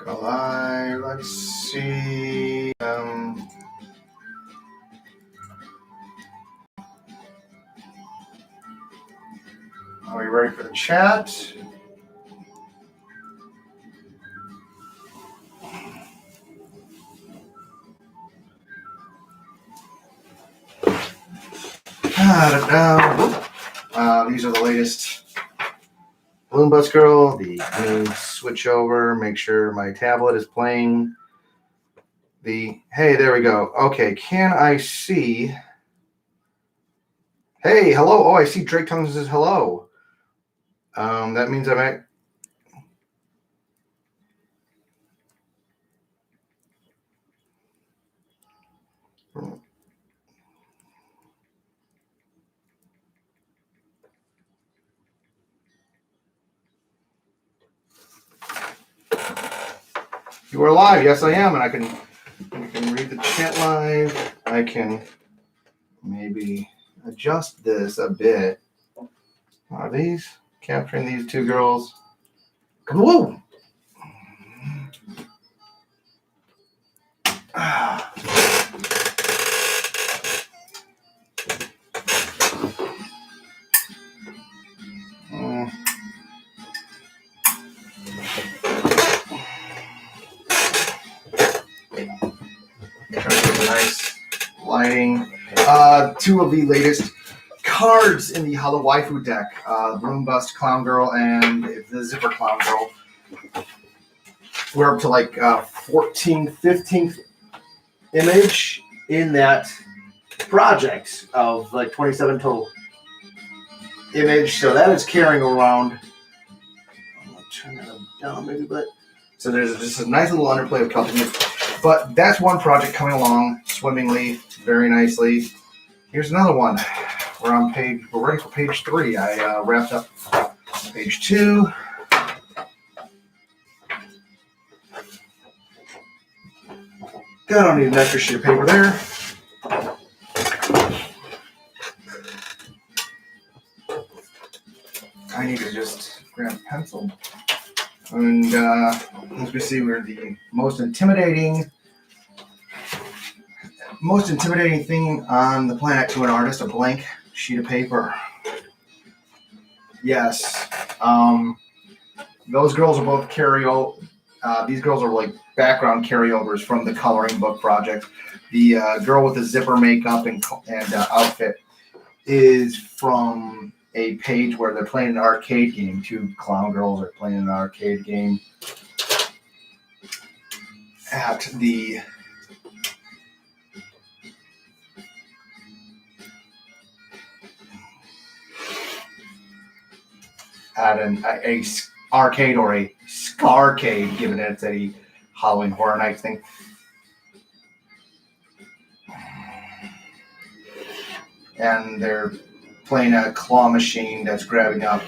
Go live. Let's see. Are we ready for the chat? These are the latest Balloon Bus Girl. Let me switch over, make sure my tablet is playing hey, there we go. Okay, can I see? Hey, hello. Oh, I see Drake Tongues says hello. That means I might. You are live. Yes, I am, and I can read the chat live. I can maybe adjust this a bit. Are these capturing these two girls? Whoa! Nice lighting. Two of the latest cards in the Hollow Waifu deck. Balloon Bust Clown Girl and the Zipper Clown Girl. We're up to like 14th, 15th image in that project of like 27 total image. So that is carrying around. I'm going to turn that down maybe, but so there's just a nice little underplay of company. But that's one project coming along swimmingly, very nicely. Here's another one. We're ready for page 3. I wrapped up page 2. I don't need an extra sheet of paper there. I need to just grab a pencil. And as we see, we're the most intimidating thing on the planet to an artist, a blank sheet of paper. Yes. Those girls are both these girls are like background carryovers from the coloring book project. The girl with the zipper makeup and outfit is from a page where they're playing an arcade game. Two clown girls are playing an arcade game at an arcade or a scarcade, given that it's a Halloween Horror Night thing. And they're playing a claw machine that's grabbing up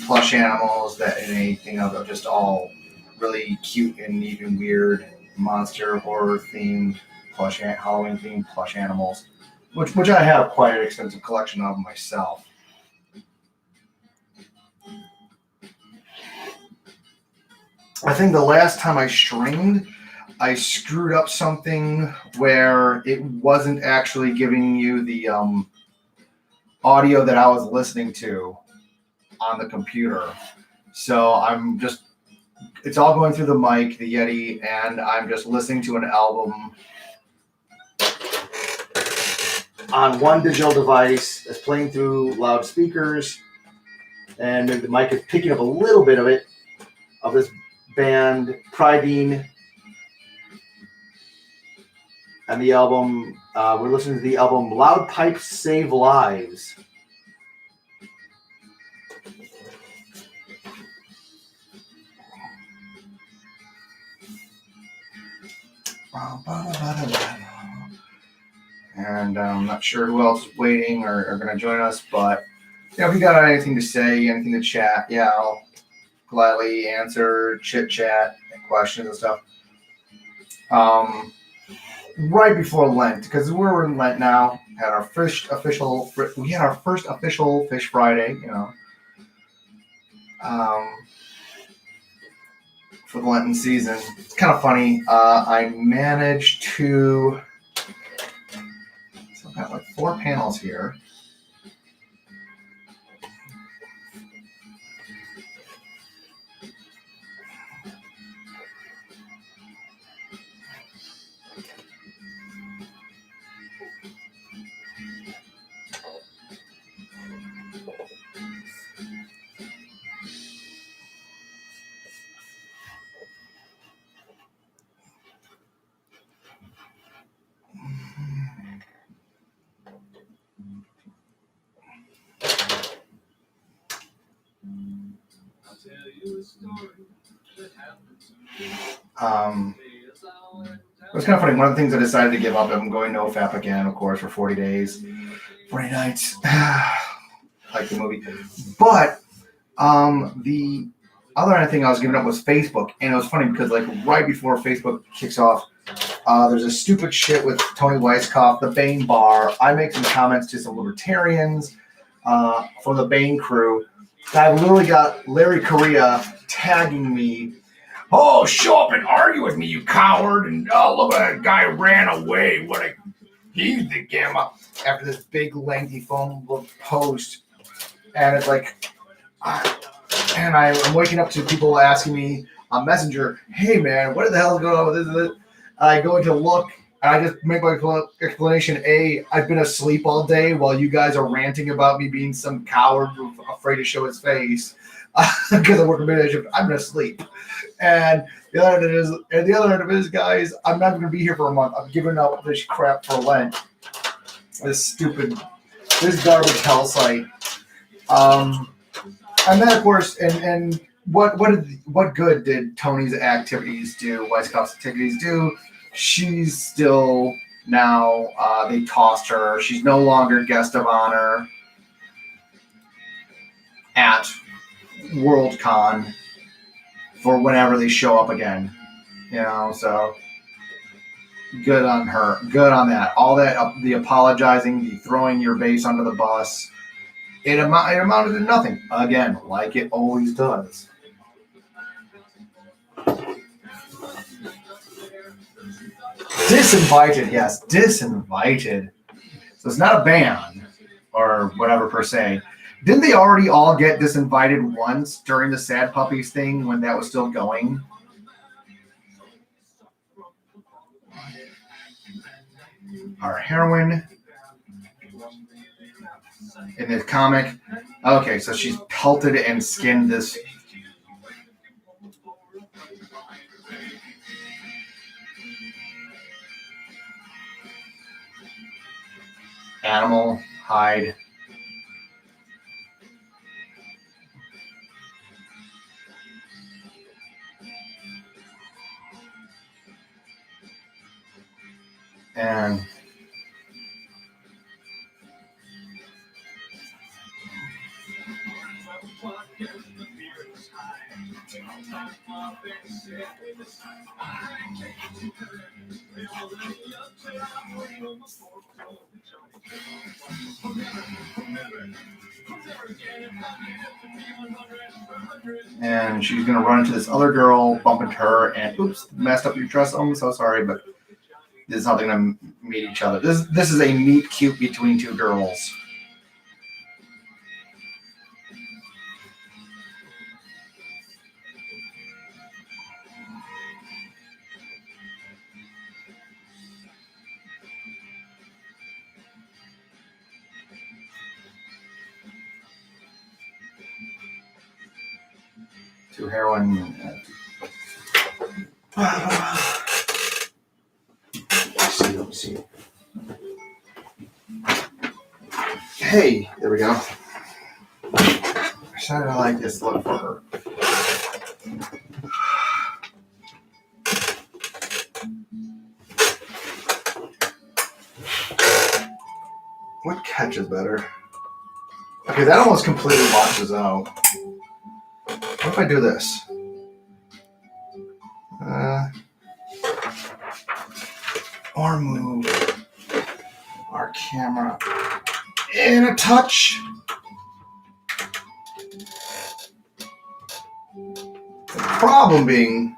plush animals of just all really cute and neat and weird monster horror themed Halloween themed plush animals, which I have quite an extensive collection of myself. I think the last time I streamed, I screwed up something where it wasn't actually giving you the audio that I was listening to on the computer. So it's all going through the mic, the Yeti, and I'm just listening to an album on one digital device that's playing through loudspeakers, and the mic is picking up a little bit of this band Prydean, and the album we're listening to the album Loud Pipes Save Lives. And I'm not sure who else is waiting or are going to join us, but if you got anything to say, anything to chat, I'll gladly answer, chit chat, questions and stuff. Right before Lent, because we're in Lent now, we had our first official Fish Friday, for the Lenten season. It's kind of funny. I managed to. So I've got like 4 panels here. It was kind of funny. One of the things I decided to give up, I'm going NoFap again, of course, for 40 days, 40 nights, like the movie. But the other thing I was giving up was Facebook, and it was funny because like right before Facebook kicks off, there's a stupid shit with Tony Weisskopf, the Bain Bar. I make some comments to some libertarians from the Bain crew. I've literally got Larry Correia tagging me. Oh, show up and argue with me, you coward! And look, that guy ran away. What a he's the gamma. After this big lengthy phone book post, and it's like, and I'm waking up to people asking me on Messenger, "Hey man, what the hell is going on with this?" I go into look, and I just make my explanation. I've been asleep all day while you guys are ranting about me being some coward afraid to show his face because I work a midnight shift. I've been asleep. And the other end of it is, guys, I'm not going to be here for a month. I'm giving up this crap for Lent. This garbage hell site. And then, of course, and what good did Tony's activities do? Weisskopf's activities do? She's still now. They tossed her. She's no longer guest of honor at Worldcon for whenever they show up again, so good on her. Good on that. All that, the apologizing, the throwing your base under the bus, it amounted to nothing. Again, like it always does. Disinvited, yes, disinvited. So it's not a ban or whatever per se. Didn't they already all get disinvited once during the Sad Puppies thing when that was still going? Our heroine in this comic. Okay, so she's pelted and skinned this. Animal hide. And she's gonna run into this other girl, bump into her, and oops, messed up your dress. I'm so sorry, but this is how they're gonna meet each other. This is a meet cute between two girls. Two heroin. Let me see. Hey, there we go. I decided I like this look for her. What catches better? Okay, that almost completely washes out. What if I do this? Or move our camera in a touch. The problem being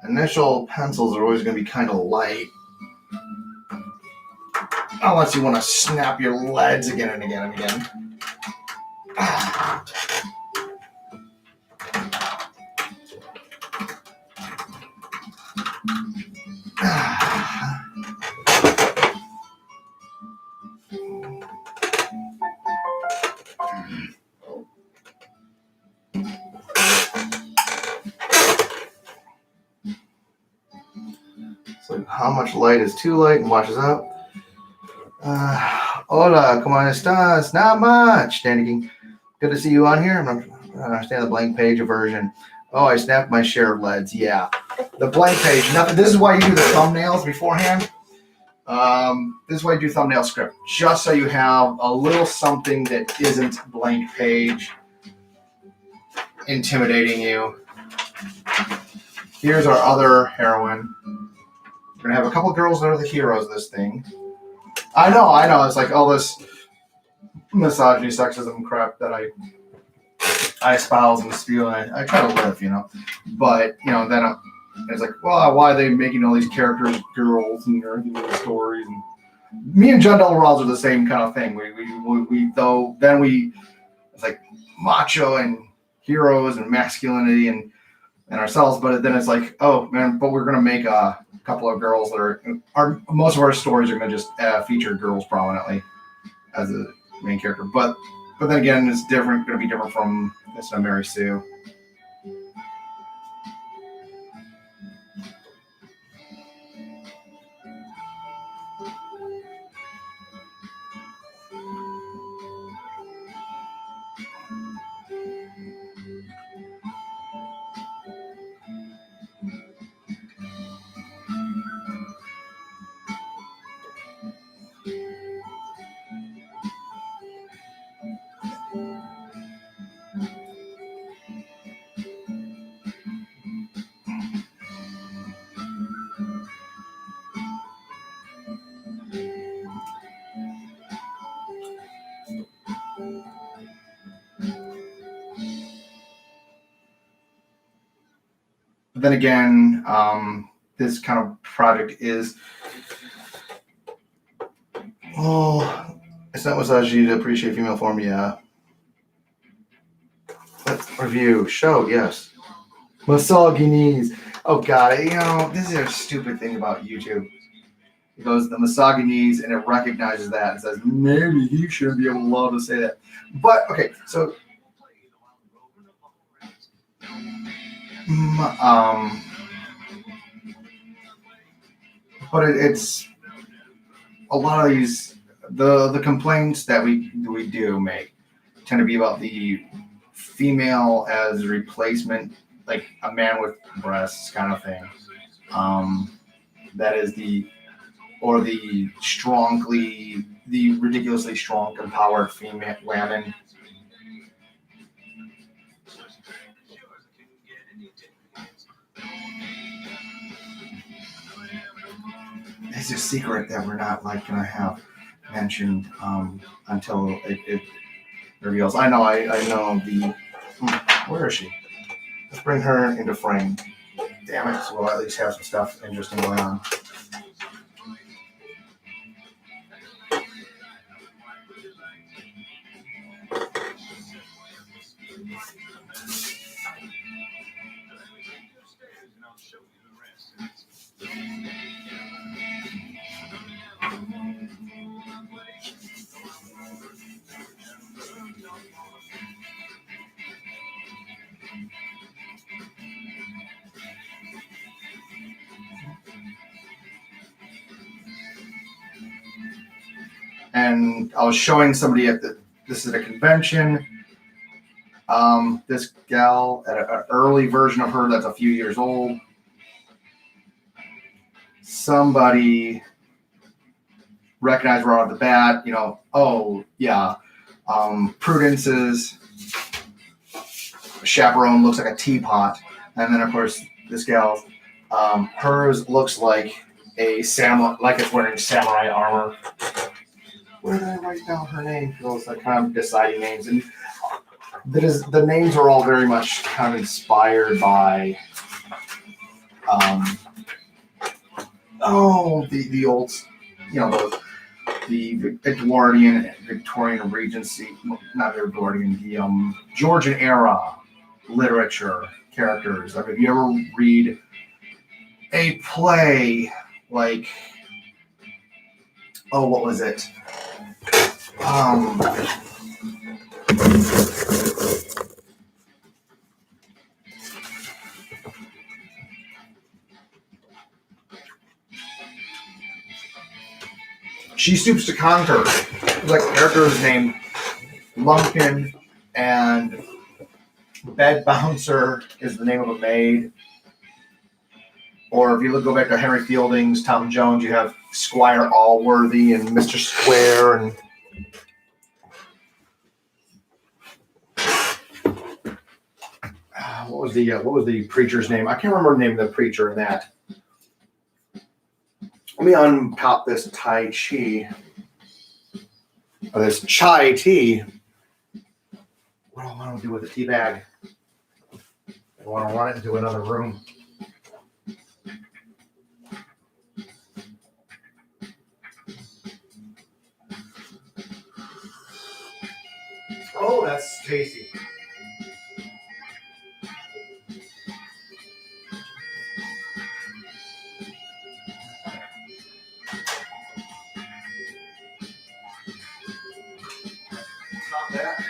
initial pencils are always going to be kind of light. Unless you want to snap your leads again and again and again. So how much light is too light and washes out? Hola, ¿cómo estás? Not much, Danny King. Good to see you on here. I don't understand the blank page version. Oh, I snapped my share of leads. Yeah. The blank page. Nothing. This is why you do the thumbnails beforehand. This is why you do thumbnail script. Just so you have a little something that isn't blank page intimidating you. Here's our other heroine. We're going to have a couple girls that are the heroes of this thing. I know. It's like all this misogyny, sexism crap that I espouse and spew. And I try to live, But, then it's like, well, why are they making all these characters girls and everything with the stories? And me and John Del Ross are the same kind of thing. It's like macho and heroes and masculinity and ourselves. But then it's like, oh, man, but we're going to make a couple of girls that are most of our stories are going to just feature girls prominently as a main character. But then again, it's going to be different from this Mary Sue. But then again, this kind of project is, it's not misogyny to appreciate female form, yeah. Let's review, show, yes. Misogynies. Oh God, this is a stupid thing about YouTube. It goes the misogynies and it recognizes that and says maybe he shouldn't be allowed to say that. But okay, so but it's a lot of these the complaints that we do make tend to be about the female as a like a man with breasts kind of thing. That is the ridiculously strong, empowered female women. It's a secret that we're not going to have mentioned until it reveals. I know the. Where is she? Let's bring her into frame. Damn it! So we'll at least have some stuff interesting going on. And I was showing somebody this is a convention. This gal at an early version of her that's a few years old. Somebody recognized right off the bat, oh yeah, Prudence's chaperone looks like a teapot, and then of course this gal, hers looks like a samurai, like it's wearing samurai armor. Where did I write down her name? Those kind of deciding names, and the names are all very much kind of inspired by The old, the Edwardian, Victorian Regency, not Edwardian, the Georgian era literature characters. I mean, if you ever read a play like, what was it? She Stoops to Conquer. There's like characters named Lumpkin, and Bed Bouncer is the name of a maid. Or if you go back to Henry Fielding's Tom Jones, you have Squire Allworthy and Mr. Square, and what was the preacher's name? I can't remember the name of the preacher in that. Let me untop this Tai Chi. Or this chai tea. What do I want to do with the tea bag? I want to run it into another room. Oh, that's tasty. Not that.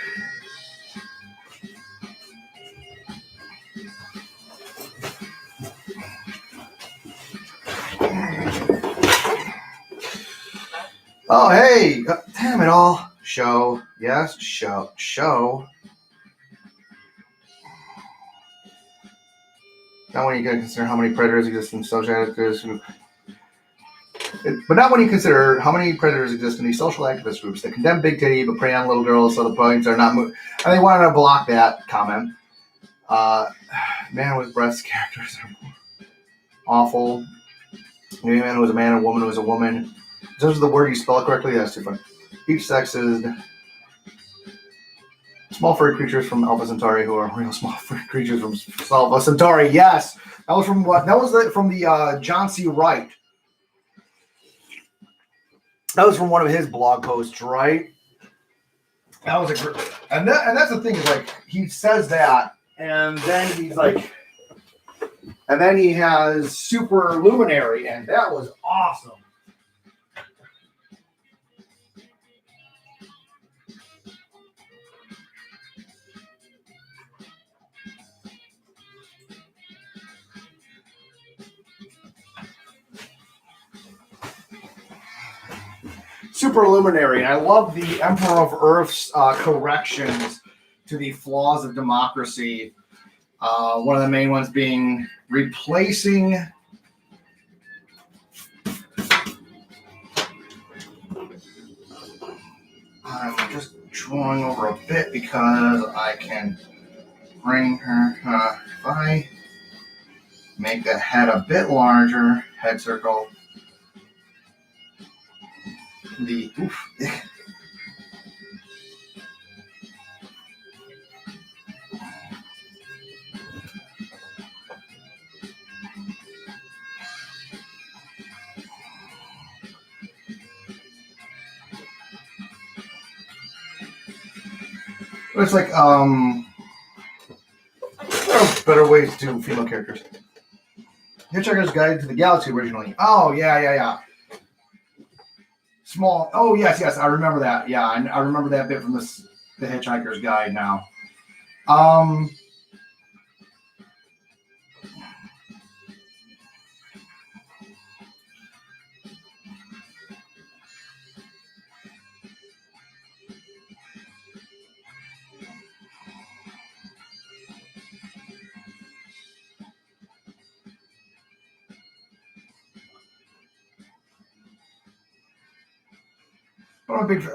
Oh, hey, damn it all. Show. Yes, show. Not when you consider how many predators exist in social activists groups. But not when you consider how many predators exist in these social activist groups that condemn big titty but prey on little girls so the points are not moved. And they wanted to block that comment. Man with breasts characters are awful. Maybe a man who is a man, a woman who is a woman. In terms of the word you spell it correctly, that's too funny. Each sex is small furry creatures from Alpha Centauri who are real small furry creatures from Alpha Centauri. Yes, that was from what? That was from the John C. Wright. That was from one of his blog posts, right? That was a great, and that's the thing is like he says that, and then he's like, and then he has Super Luminary, and that was awesome. Superluminary. I love the Emperor of Earth's corrections to the flaws of democracy. One of the main ones being replacing I'm just drawing over a bit because I can bring her if I make the head a bit larger, head circle. The oof. It's like there are better ways to do female characters. Hitchhiker's Guide to the Galaxy originally. Oh yeah. Small. Oh yes. I remember that. Yeah, I remember that bit from the Hitchhiker's Guide now.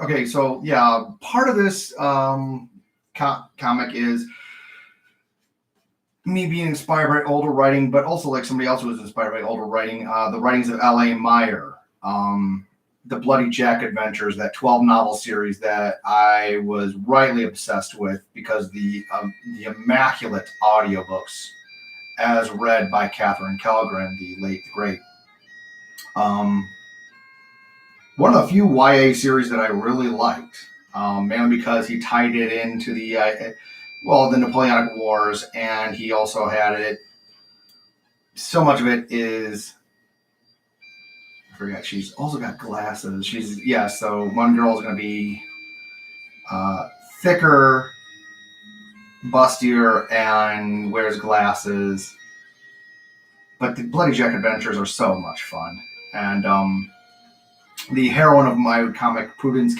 Okay, so yeah, part of this comic is me being inspired by older writing, but also like somebody else who was inspired by older writing, the writings of L.A. Meyer, the Bloody Jack Adventures, that 12-novel series that I was rightly obsessed with because the immaculate audiobooks as read by Catherine Kellgren, the late great. One of the few YA series that I really liked, mainly because he tied it into the Napoleonic Wars, and he also had it. So much of it is, I forget. She's also got glasses. So one girl is going to be thicker, bustier, and wears glasses. But the Bloody Jack Adventures are so much fun, and the heroine of my comic, Prudence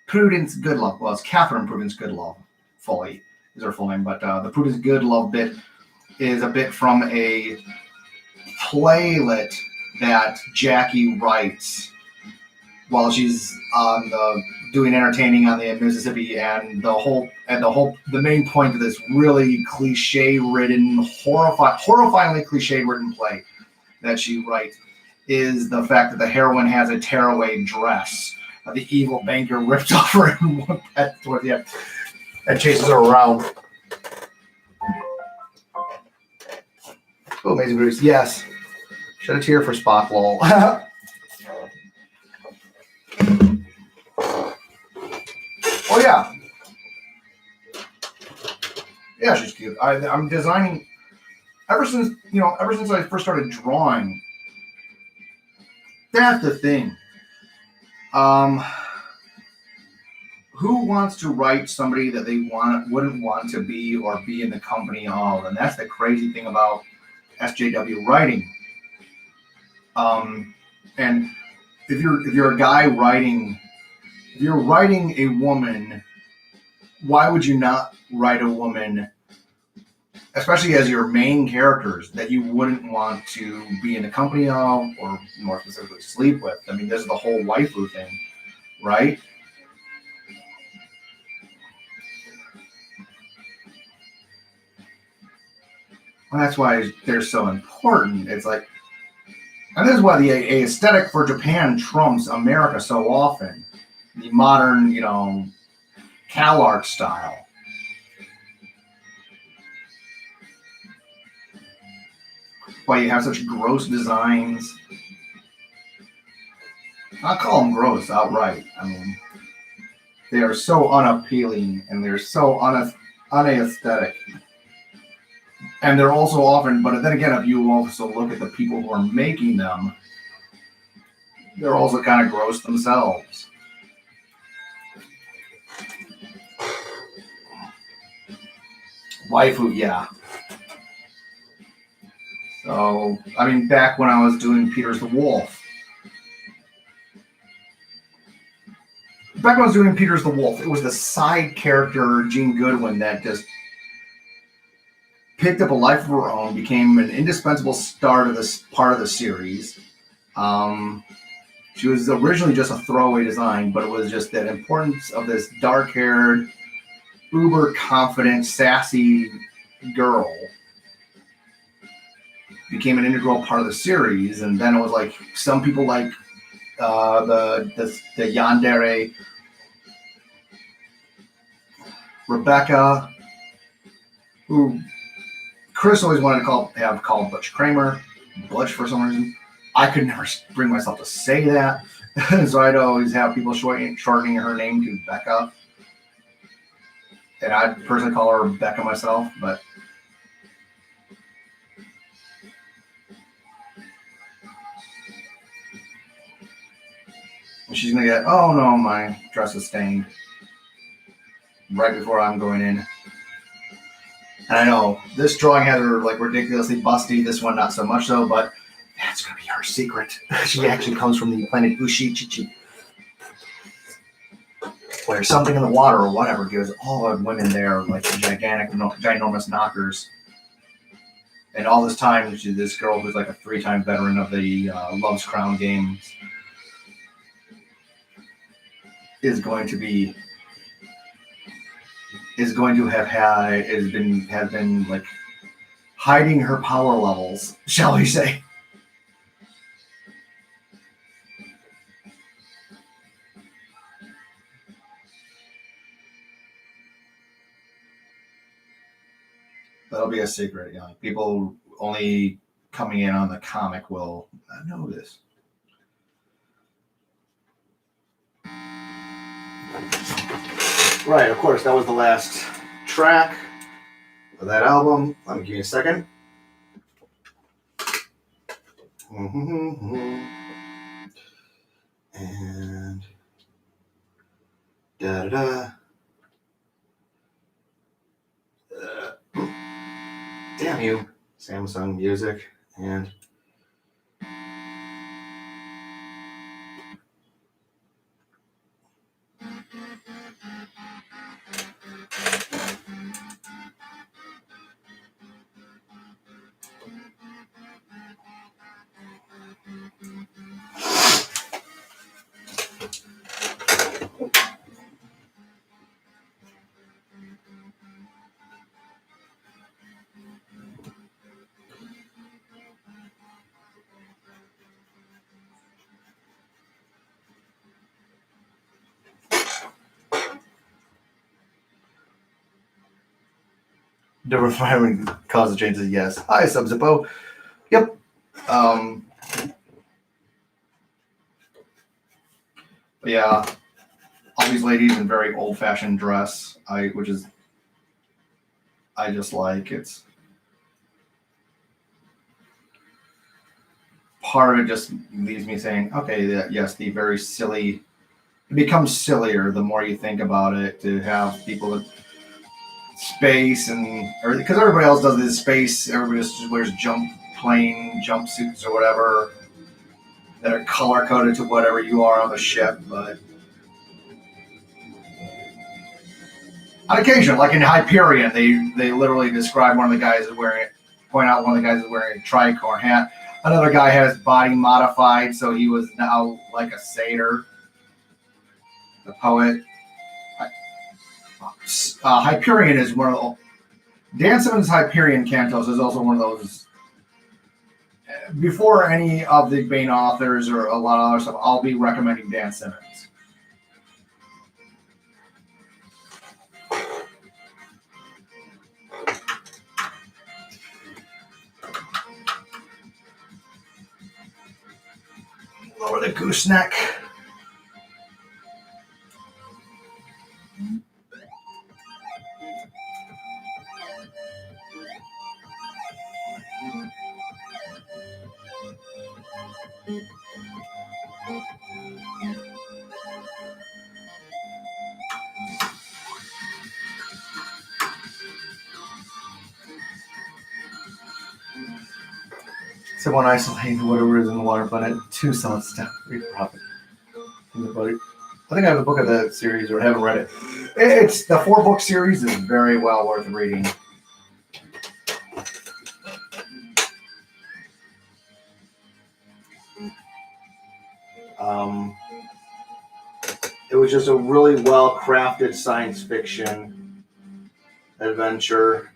Goodlove, well, it's Catherine Prudence Goodlove, fully is her full name, but the Prudence Goodlove bit is a bit from a playlet that Jackie writes while she's on doing entertaining on the Mississippi, and the main point of this really cliche-ridden, horrifyingly cliche-ridden play that she writes is the fact that the heroine has a tearaway dress. The evil banker ripped off her toward the end and chases her around. Oh, Amazing Bruce, yes. Shed a tear for Spock, lol. Oh yeah. Yeah, she's cute. I'm designing ever since I first started drawing. That's the thing. Who wants to write somebody that they wouldn't want to be or be in the company of? And that's the crazy thing about SJW writing. And if you're a guy writing, if you're writing a woman, why would you not write a woman, especially as your main characters, that you wouldn't want to be in the company of, or more specifically sleep with? I mean, this is the whole waifu thing, right? Well, that's why they're so important. It's like, and this is why the aesthetic for Japan trumps America so often. The modern, Cal art style. Why you have such gross designs. I'll call them gross outright. I mean, they are so unappealing and they're so unaesthetic. And they're also often, but then again, if you also look at the people who are making them, they're also kind of gross themselves. Waifu, yeah. So, I mean, back when I was doing Peter's the Wolf, it was the side character, Jean Goodwin, that just picked up a life of her own, became an indispensable start of this part of the series. She was originally just a throwaway design, but it was just that importance of this dark-haired, uber-confident, sassy girl became an integral part of the series. And then it was like some people like the yandere Rebecca, who Chris always wanted to have called Butch Kramer, Butch for some reason. I could never bring myself to say that, so I'd always have people shortening her name to Becca, and I'd personally call her Becca myself. But she's gonna get, oh no, my dress is stained right before I'm going in. And I know this drawing had her like ridiculously busty. This one not so much so, but that's gonna be her secret. She actually comes from the planet Ushichichi, where something in the water or whatever gives all the women there like ginormous knockers. And all this time, this girl who's like a 3-time veteran of the Love's Crown games is going to have been like hiding her power levels, shall we say. That'll be a secret. People only coming in on the comic will know this. Right, of course, that was the last track of that album. Let me give you a second. And da-da-da. Damn you, Samsung Music. And the refinement causes changes, yes. Hi, Sub-Zippo. Yep. But yeah, all these ladies in very old-fashioned dress, which is I just like. It's part of it just leaves me saying, okay, yes, the very silly. It becomes sillier the more you think about it. To have people with space and because everybody else does this space, everybody just wears plain jumpsuits or whatever that are color coded to whatever you are on the ship, but. On occasion, like in Hyperion, they literally describe one of the guys point out one of the guys is wearing a tricorn hat. Another guy had his body modified, so he was now like a satyr. The poet. Hyperion is one of the. Dan Simmons' Hyperion Cantos is also one of those. Before any of the Bane authors or a lot of other stuff, I'll be recommending Dan Simmons. Lower the gooseneck. So one isolating whatever is in the water planet, 2 solid stuff. Read profit. I think I have a book of that series or haven't read it. It's the 4-book series is very well worth reading. It was just a really well crafted science fiction adventure.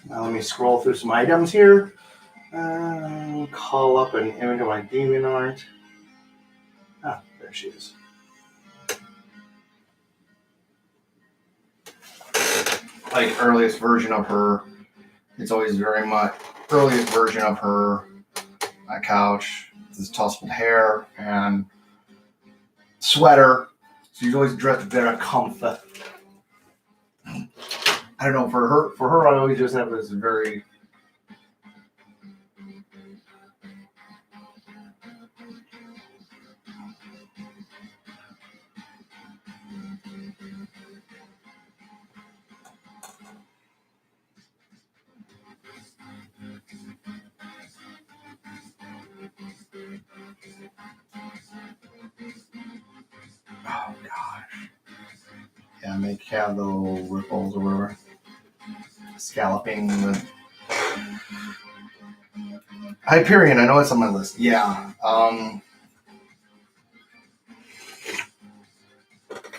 Now let me scroll through some items here. Call up an image of my DeviantArt. Ah, there she is. Like earliest version of her. It's always very much earliest version of her. My couch, this tousled hair and sweater. She's always dressed very comfy. I don't know, for her I always just have this very oh gosh. Yeah, make have the little ripples or whatever. Scalloping the Hyperion, I know it's on my list. Yeah.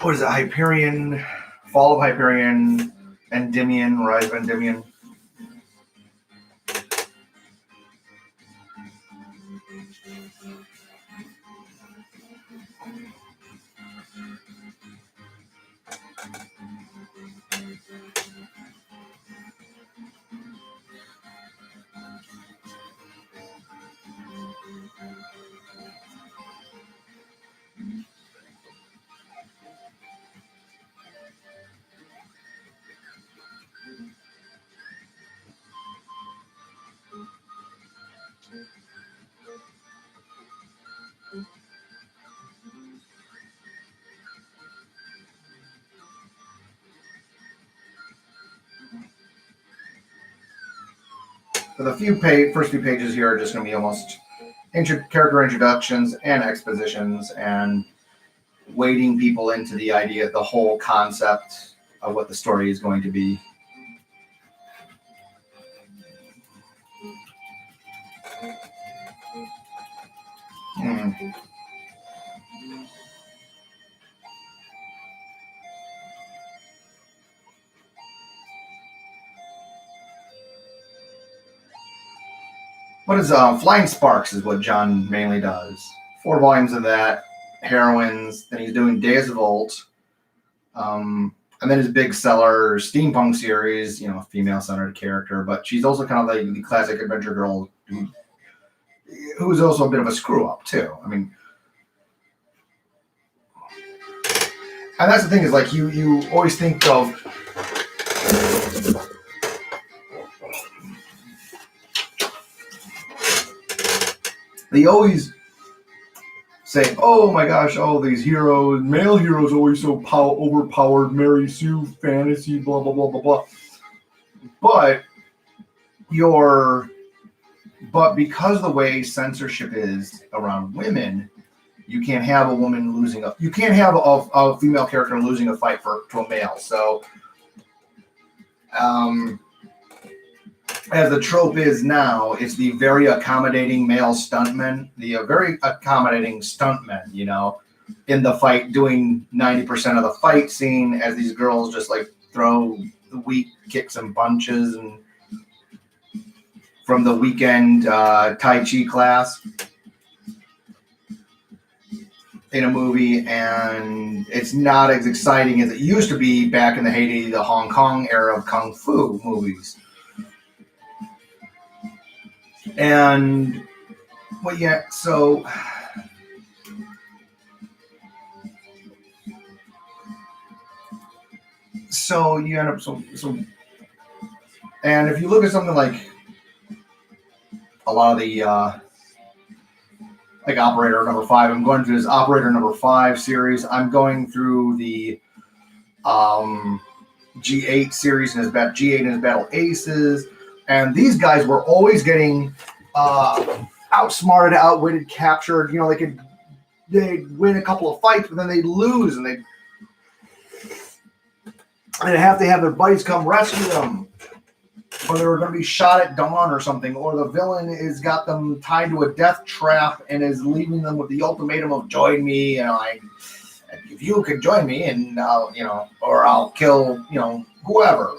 what is it? Hyperion, Fall of Hyperion, Endymion, Rise of Endymion. So the first few pages here are just going to be almost character introductions and expositions and wading people into the idea, the whole concept of what the story is going to be. What is Flying Sparks is what John mainly does. 4 volumes of that, Heroines. Then he's doing Days of Volt. And then his big seller Steampunk series, female-centered character. But she's also kind of the classic adventure girl who's also a bit of a screw-up, too. I mean, and that's the thing is, like, you always think of... They always say, oh my gosh, all these heroes, male heroes always so overpowered, Mary Sue, fantasy, blah, blah, blah, blah, blah. But because the way censorship is around women, you can't have a woman you can't have a female character losing a fight to a male. So, as the trope is now, it's the very accommodating male stuntman, very accommodating stuntmen, in the fight, doing 90% of the fight scene as these girls just like throw the weak kicks and punches and from the weekend Tai Chi class in a movie, and it's not as exciting as it used to be back in the heyday, the Hong Kong era of Kung Fu movies. And well, yeah, so you end up and if you look at something like a lot of the like Operator number 5, I'm going through this Operator number 5 series. I'm going through the G8 series and G8 and his Battle Aces. And these guys were always getting outsmarted, outwitted, captured. They'd win a couple of fights, but then they'd lose, and they'd have to have their buddies come rescue them, or they were going to be shot at dawn or something, or the villain has got them tied to a death trap and is leaving them with the ultimatum of join me, if you could join me, and or I'll kill, whoever.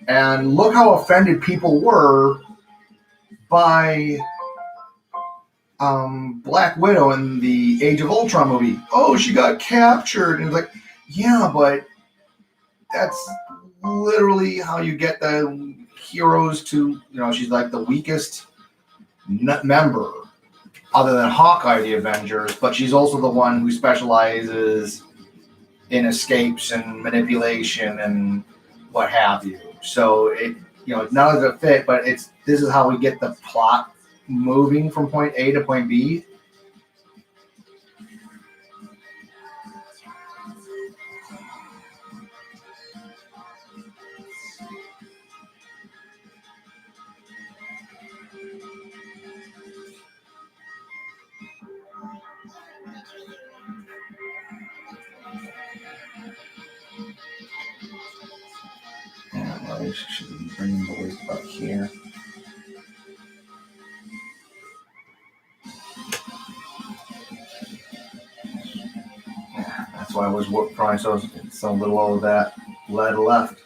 And look how offended people were by Black Widow in the Age of Ultron movie. Oh, she got captured. And it's like, yeah, but that's literally how you get the heroes to, she's like the weakest member other than Hawkeye, the Avengers, but she's also the one who specializes in escapes and manipulation and what have you. So it, none of it fit, but this is how we get the plot moving from point A to point B. I should be bringing the boys back here. why I was trying so little of that lead left.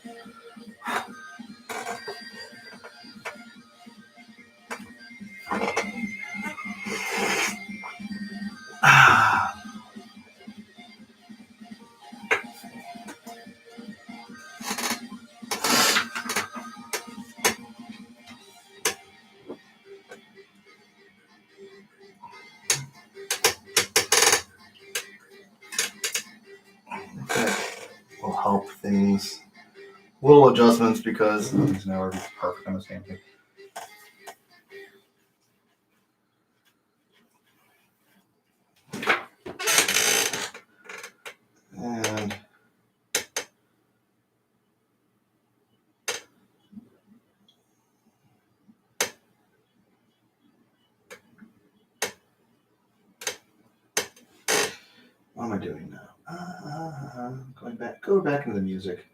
Will help things. Little adjustments because it's never perfect on the same thing. And what am I doing now? Go back into the music.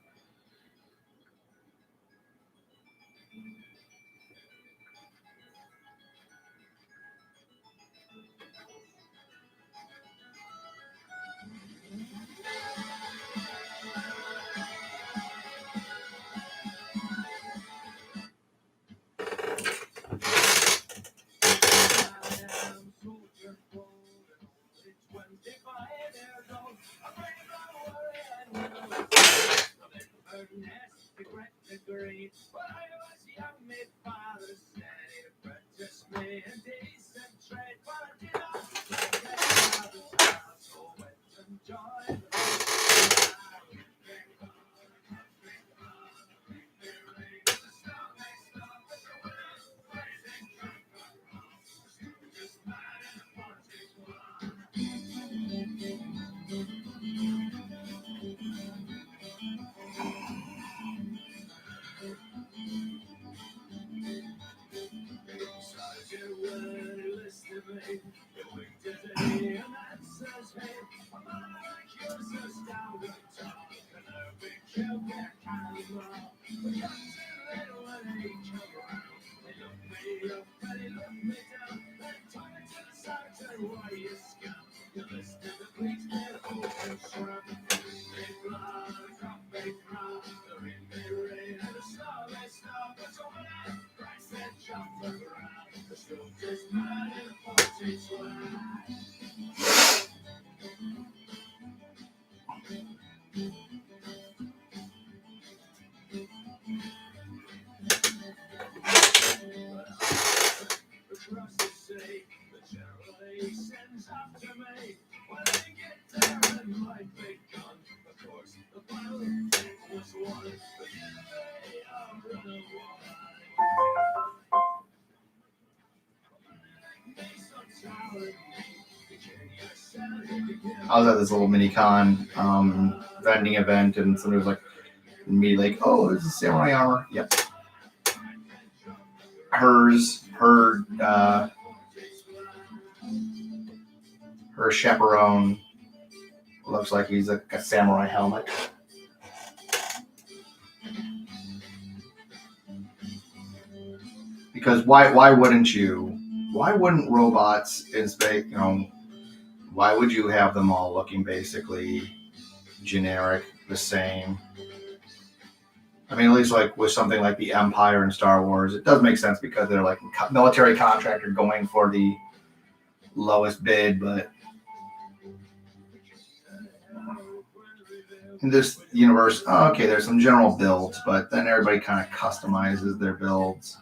I was at this little mini con vending event, and somebody was like, me like, oh, this is samurai armor. Yep. Her chaperone looks like he's like a samurai helmet. Because why wouldn't you? Why wouldn't robots in space? Why would you have them all looking basically generic, the same? I mean, at least like with something like the Empire in Star Wars, it does make sense because they're like military contractor going for the lowest bid, but in this universe, okay, there's some general builds, but then everybody kind of customizes their builds.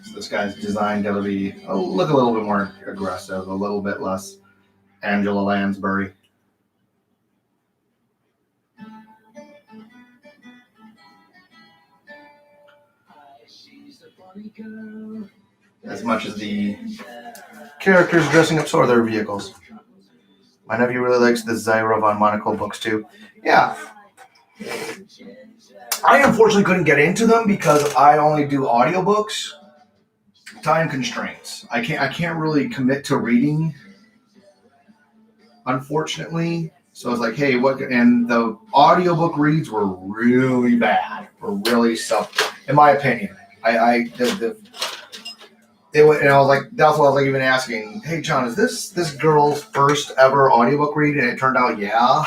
So this guy's designed to look a little bit more aggressive, a little bit less Angela Lansbury. As much as the characters dressing up, so are their vehicles. My nephew really likes the Zyra von Monaco books too. Yeah. I unfortunately couldn't get into them because I only do audiobooks. Time constraints. I can't really commit to reading, unfortunately. So it's like, hey, what? And the audiobook reads were really bad, were really in my opinion. And I was like, that's what I was like even asking. Hey, John, is this girl's first ever audiobook read? And it turned out, yeah,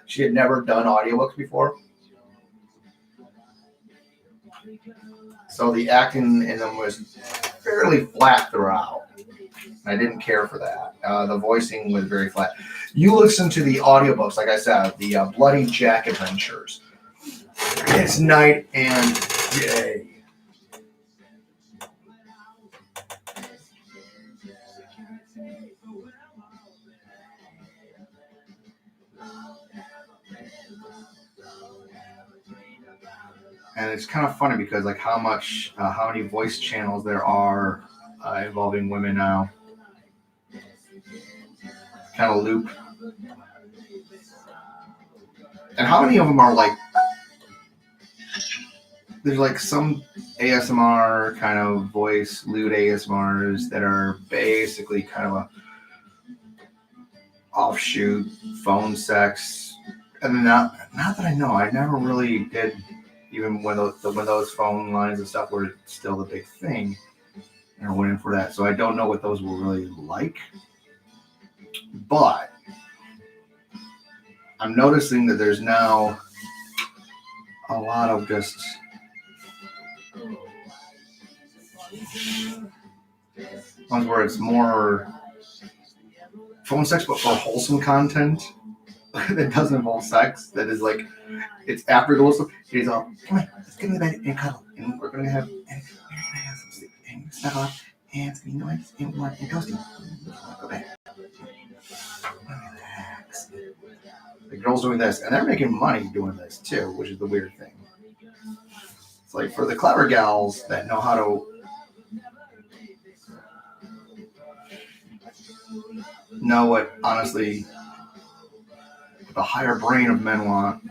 she had never done audiobooks before. So the acting in them was fairly flat throughout. I didn't care for that. The voicing was very flat. You listen to the audiobooks, like I said, the Bloody Jack Adventures. It's night and day. And it's kind of funny because like how many voice channels there are involving women now. Kind of loop. And how many of them are like, there's like some ASMR kind of voice, lewd ASMRs that are basically kind of a offshoot phone sex. And not that I know, I never really did, even when those phone lines and stuff were still the big thing. I went in for that. So I don't know what those were really like. But I'm noticing that there's now a lot of just ones where it's more phone sex, but for wholesome content that doesn't involve sex. That is like, it's after the whistle. He's all, come on, let's get in the bed and cuddle, and we're gonna have some sleep and snuggle up, and it's gonna be nice and warm and toasty. Go back. Relax. The girls doing this, and they're making money doing this too, which is the weird thing. It's like for the clever gals that know how to know what honestly the higher brain of men want,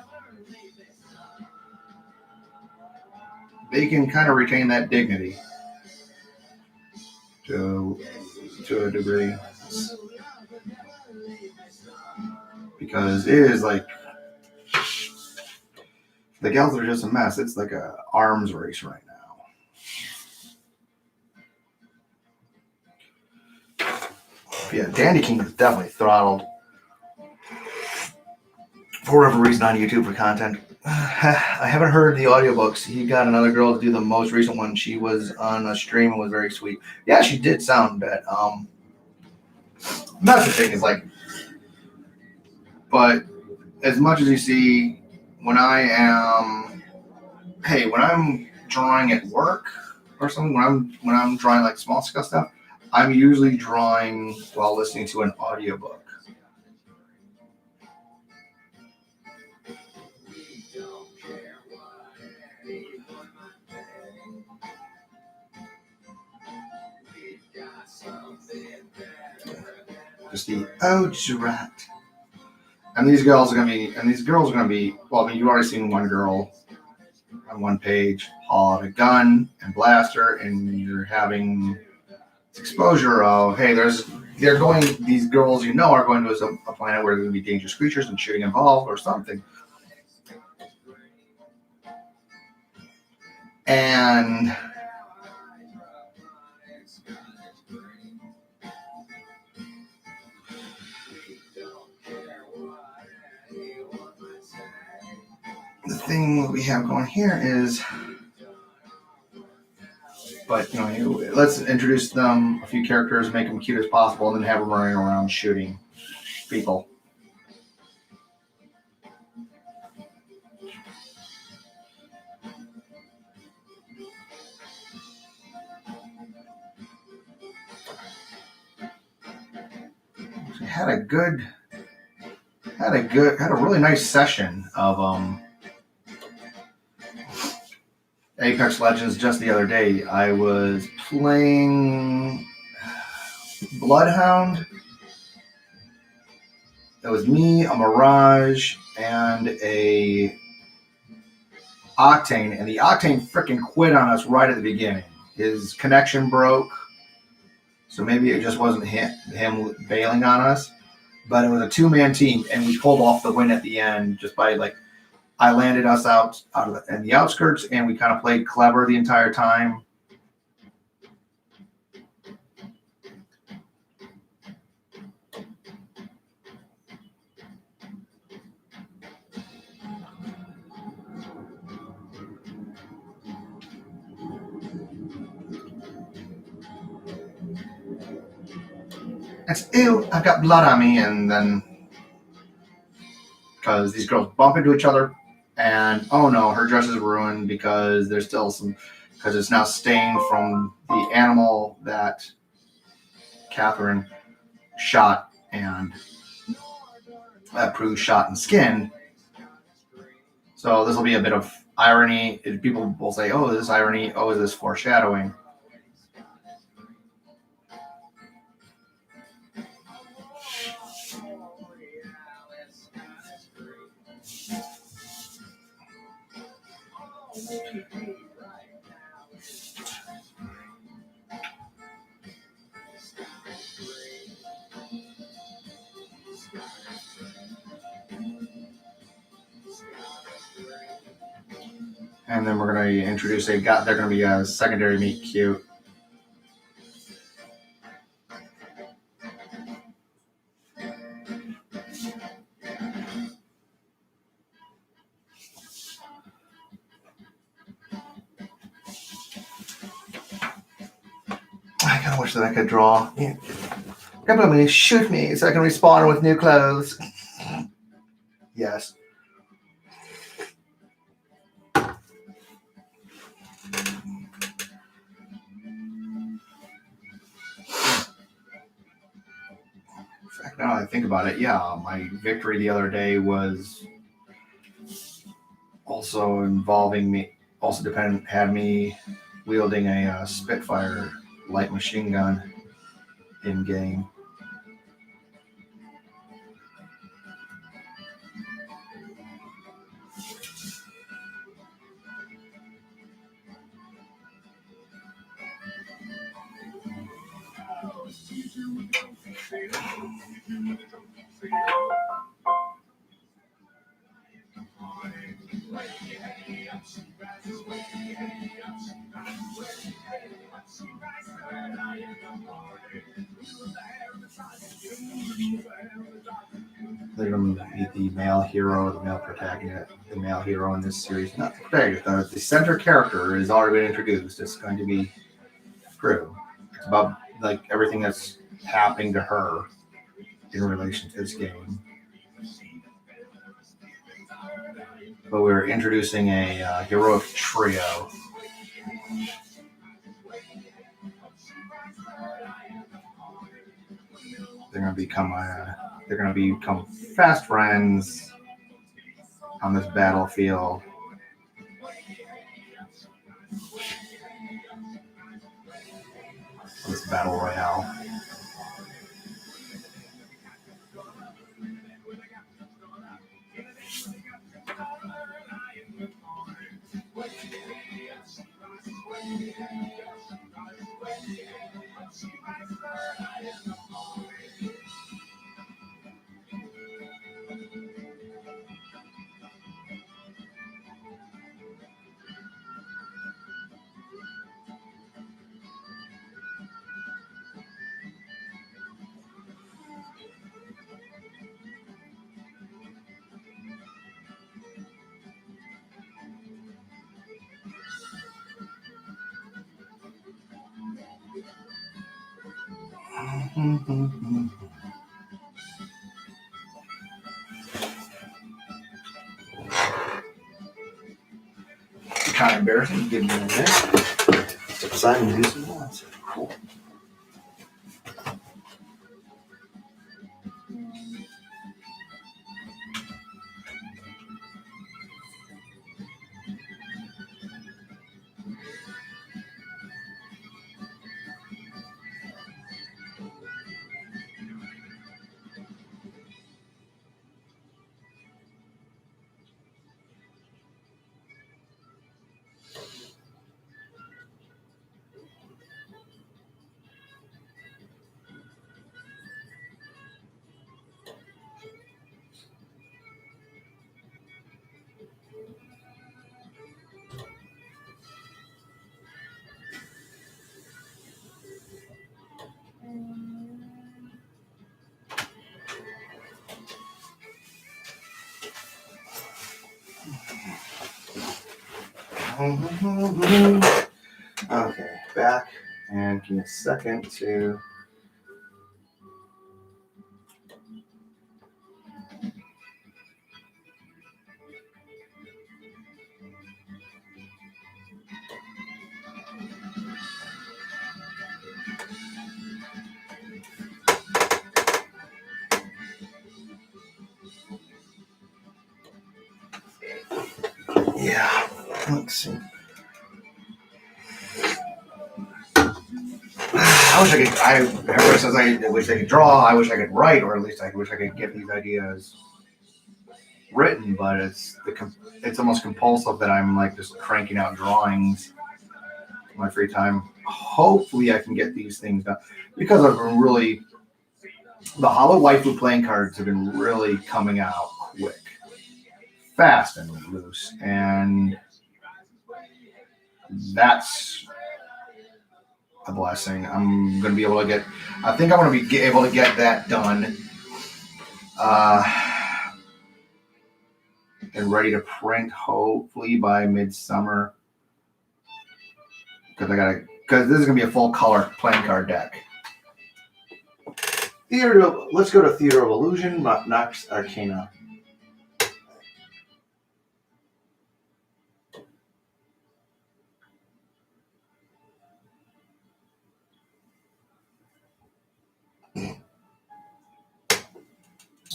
they can kind of retain that dignity to a degree. Because it is like the gals are just a mess. It's like a arms race right now. Yeah, Dandy King is definitely throttled for whatever reason on YouTube for content. I haven't heard the audiobooks. He got another girl to do the most recent one. She was on a stream and was very sweet. Yeah, she did sound bad. That's the thing is like, but as much as you see, when I'm drawing at work or something, when I'm drawing like small scale stuff, I'm usually drawing while listening to an audiobook. Just the Ojrat. And these girls are gonna be, well, I mean, you've already seen one girl on one page haul out a gun and blast her, and you're having this exposure of, hey, these girls are going to a planet where there's gonna be dangerous creatures and shooting involved or something. And the thing we have going here is, but let's introduce them, a few characters, make them cute as possible, and then have them running around shooting people. Had a really nice session of Apex Legends just the other day. I was playing Bloodhound. It was me, a Mirage, and a Octane, and the Octane freaking quit on us right at the beginning. His connection broke, so maybe it just wasn't him bailing on us, but it was a two-man team, and we pulled off the win at the end just by I landed us out in the outskirts, and we kind of played clever the entire time. It's, ew, I've got blood on me, and then because these girls bump into each other, and oh no, her dress is ruined because there's still because it's now stained from the animal that Catherine shot, and that Prue shot and skinned. So this will be a bit of irony. People will say, oh, is this irony? Oh, is this foreshadowing? And then we're going to introduce they're going to be a secondary meet cute. I kind of wish that I could draw. Yeah. Come on, me, shoot me so I can respawn with new clothes. Yes. Now that I think about it, yeah, my victory the other day was also involving me. Also had me wielding a Spitfire light machine gun in game. They're going to be the male hero, the male protagonist, the male hero in this series. Not the protagonist, the center character has already been introduced. It's going to be Prue. It's about everything that's happening to her in relation to this game. But we're introducing a heroic trio. They're going to become fast friends on this battlefield. This battle royale. Kind of embarrassing. Give me a minute. Simon do some more. Cool. Okay, back, and give me a second to. Yeah, let's see. I wish I could. Everybody says I wish I could draw. I wish I could write, or at least I wish I could get these ideas written. But it's almost compulsive that I'm like just cranking out drawings in my free time. Hopefully, I can get these things done because I've been really. The Hollow Waifu playing cards have been really coming out quick, fast, and loose, and that's a blessing. I'm going to be able to get. I think I'm going to be able to get that done, and ready to print hopefully by midsummer. Because this is going to be a full color playing card deck. Let's go to Theater of Illusion, Nox Arcana.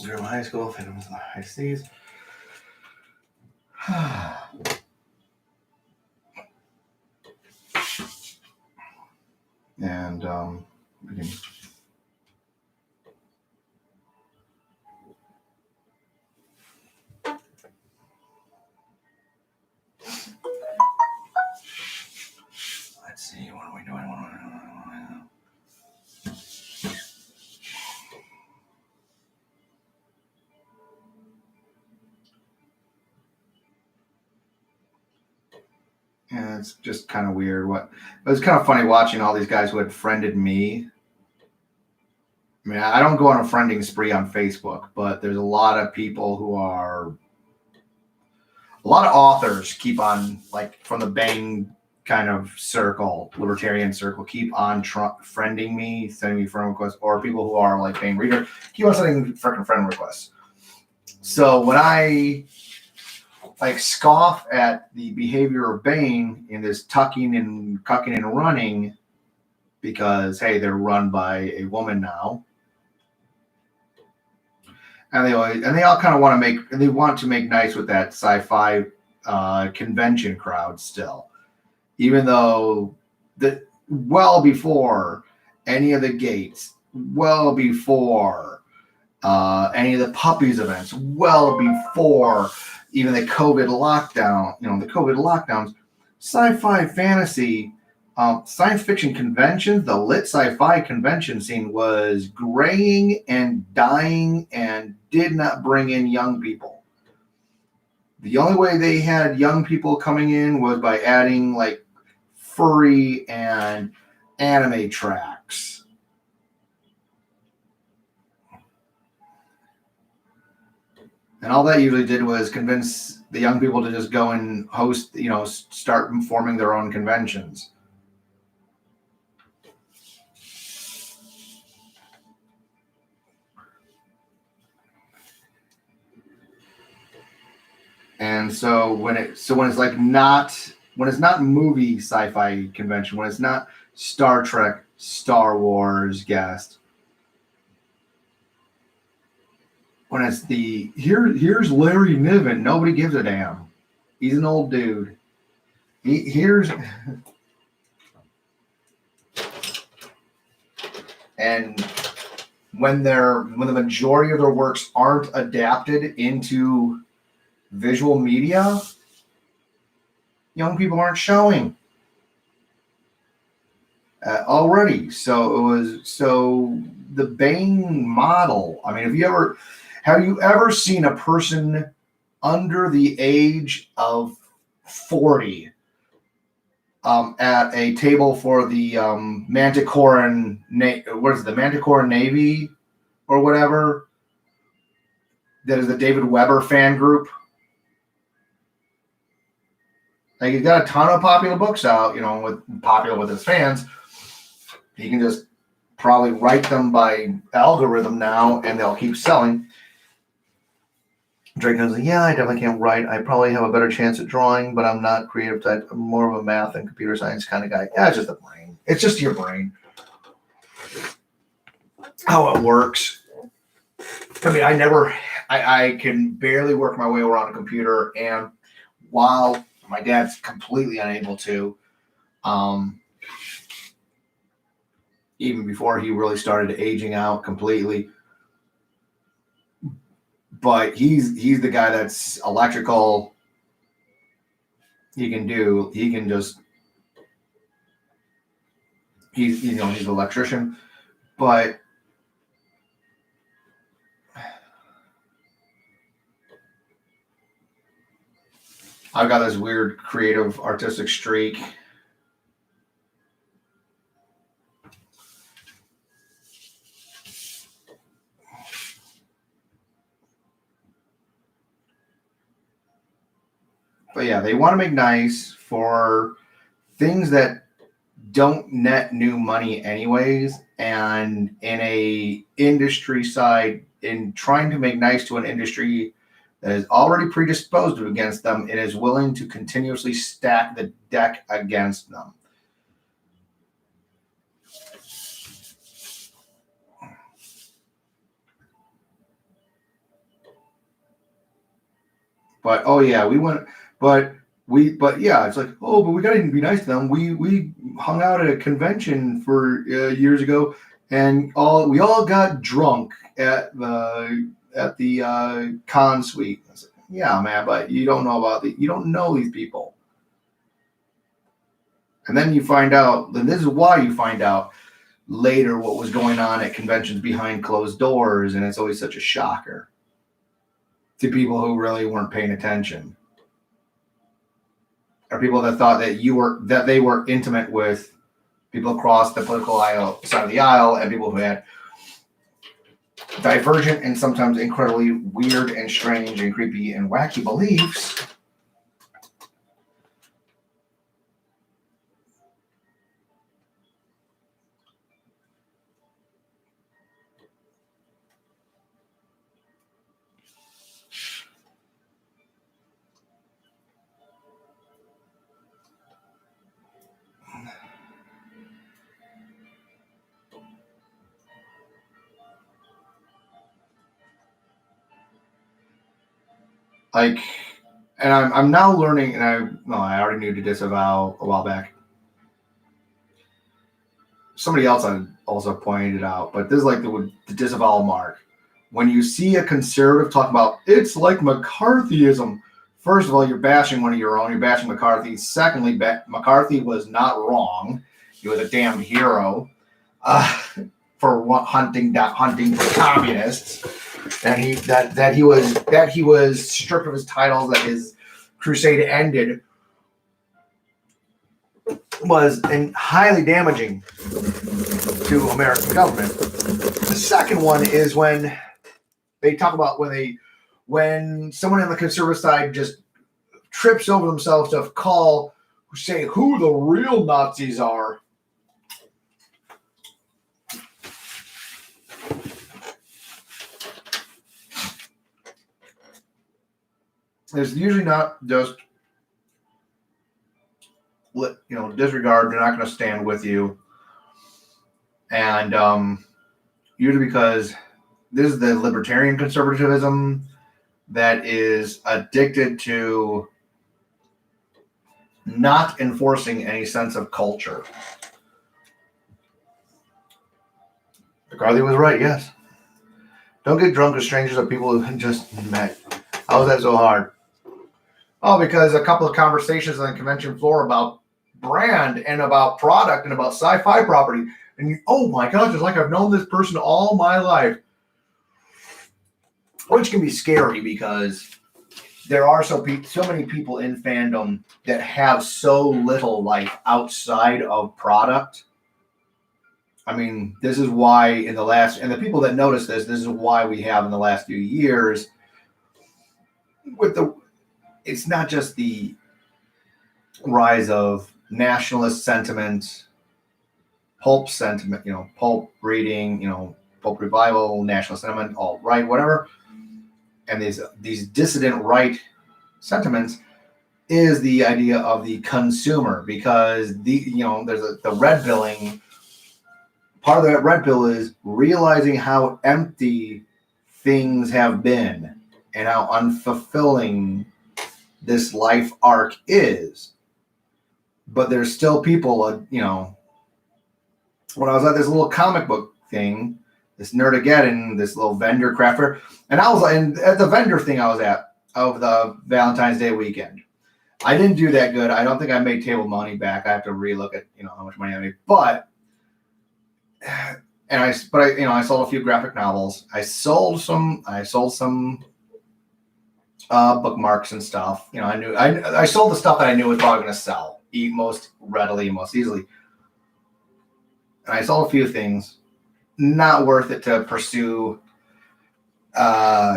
From high school, Phantoms of the High Seas. And we can. Let's see, what are we doing? Yeah, it's just kind of weird. It was kind of funny watching all these guys who had friended me. I mean, I don't go on a friending spree on Facebook, but there's a lot of people who are. A lot of authors keep on, like, from the Bang kind of circle, libertarian circle, keep on friending me, sending me friend requests, or people who are like Bang reader keep on sending freaking friend requests. So when I like scoff at the behavior of Bang in this tucking and cucking and running, because hey, they're run by a woman now, and they all kind of want to make nice with that sci-fi convention crowd still. Even though well before any of the gates, well before any of the puppies events, well before even the COVID lockdowns, sci-fi fantasy, science fiction conventions, the lit sci-fi convention scene was graying and dying and did not bring in young people. The only way they had young people coming in was by adding like furry and anime tracks. And all that usually did was convince the young people to just go and host, start forming their own conventions. And so when it's not movie sci-fi convention, when it's not Star Trek, Star Wars guest, when it's here's Larry Niven, nobody gives a damn. He's an old dude. And when the majority of their works aren't adapted into visual media, young people aren't showing already. So the Bang model. I mean, have you ever seen a person under the age of 40 at a table for the Manticoran Navy or whatever? That is the David Weber fan group. Like he's got a ton of popular books out, popular with his fans. He can just probably write them by algorithm now, and they'll keep selling. Drake goes, yeah, I definitely can't write. I probably have a better chance at drawing, but I'm not creative type. I'm more of a math and computer science kind of guy. Yeah, it's just the brain. It's just your brain. How it works. I mean, I can barely work my way around a computer, and while my dad's completely unable to, even before he really started aging out completely. But he's the guy that's electrical. He's an electrician, but I've got this weird creative artistic streak. But yeah, they want to make nice for things that don't net new money anyways. And in a industry side, in trying to make nice to an industry that is already predisposed against them, it is willing to continuously stack the deck against them. But yeah, it's like, oh, but we gotta be nice to them. We hung out at a convention for years ago, and we all got drunk at the con suite. I was like, yeah, man, but you don't know these people. And then you find out. Then this is why you find out later what was going on at conventions behind closed doors, and it's always such a shocker to people who really weren't paying attention. Or people that thought that they were intimate with people across the political side of the aisle, and people who had divergent and sometimes incredibly weird and strange and creepy and wacky beliefs. Like, and I'm now learning, and I already knew to disavow a while back. Somebody else also pointed it out, but this is like the disavowal mark. When you see a conservative talk about it's like McCarthyism, first of all, you're bashing one of your own. You're bashing McCarthy. Secondly, McCarthy was not wrong. He was a damned hero for hunting for communists. And he was stripped of his titles, that his crusade ended, was highly damaging to American government. The second one is when they talk about when someone on the conservative side just trips over themselves to say who the real Nazis are. It's usually not just, disregard. They're not going to stand with you. And usually because this is the libertarian conservatism that is addicted to not enforcing any sense of culture. McCarthy was right, yes. Don't get drunk with strangers or people who just met. How is that so hard? Oh, because a couple of conversations on the convention floor about brand and about product and about sci-fi property. And oh my gosh, it's like I've known this person all my life. Which can be scary because there are so many people in fandom that have so little life outside of product. I mean, this is why and the people that notice this is why we have in the last few years it's not just the rise of nationalist sentiment, pulp sentiment, pulp reading, pulp revival, nationalist sentiment, alt-right, whatever, and these dissident right sentiments is the idea of the consumer, because there's the red billing. Part of that red pill is realizing how empty things have been and how unfulfilling this life arc is. But there's still people, when I was at this little comic book thing, this Nerdageddon, this little vendor crafter, and at the vendor thing I was at of the Valentine's Day weekend. I didn't do that good. I don't think I made table money back. I have to relook at how much money I made. But I sold a few graphic novels. I sold some bookmarks and stuff. I sold the stuff that I knew was probably going to sell most readily, most easily. And I sold a few things. Not worth it to pursue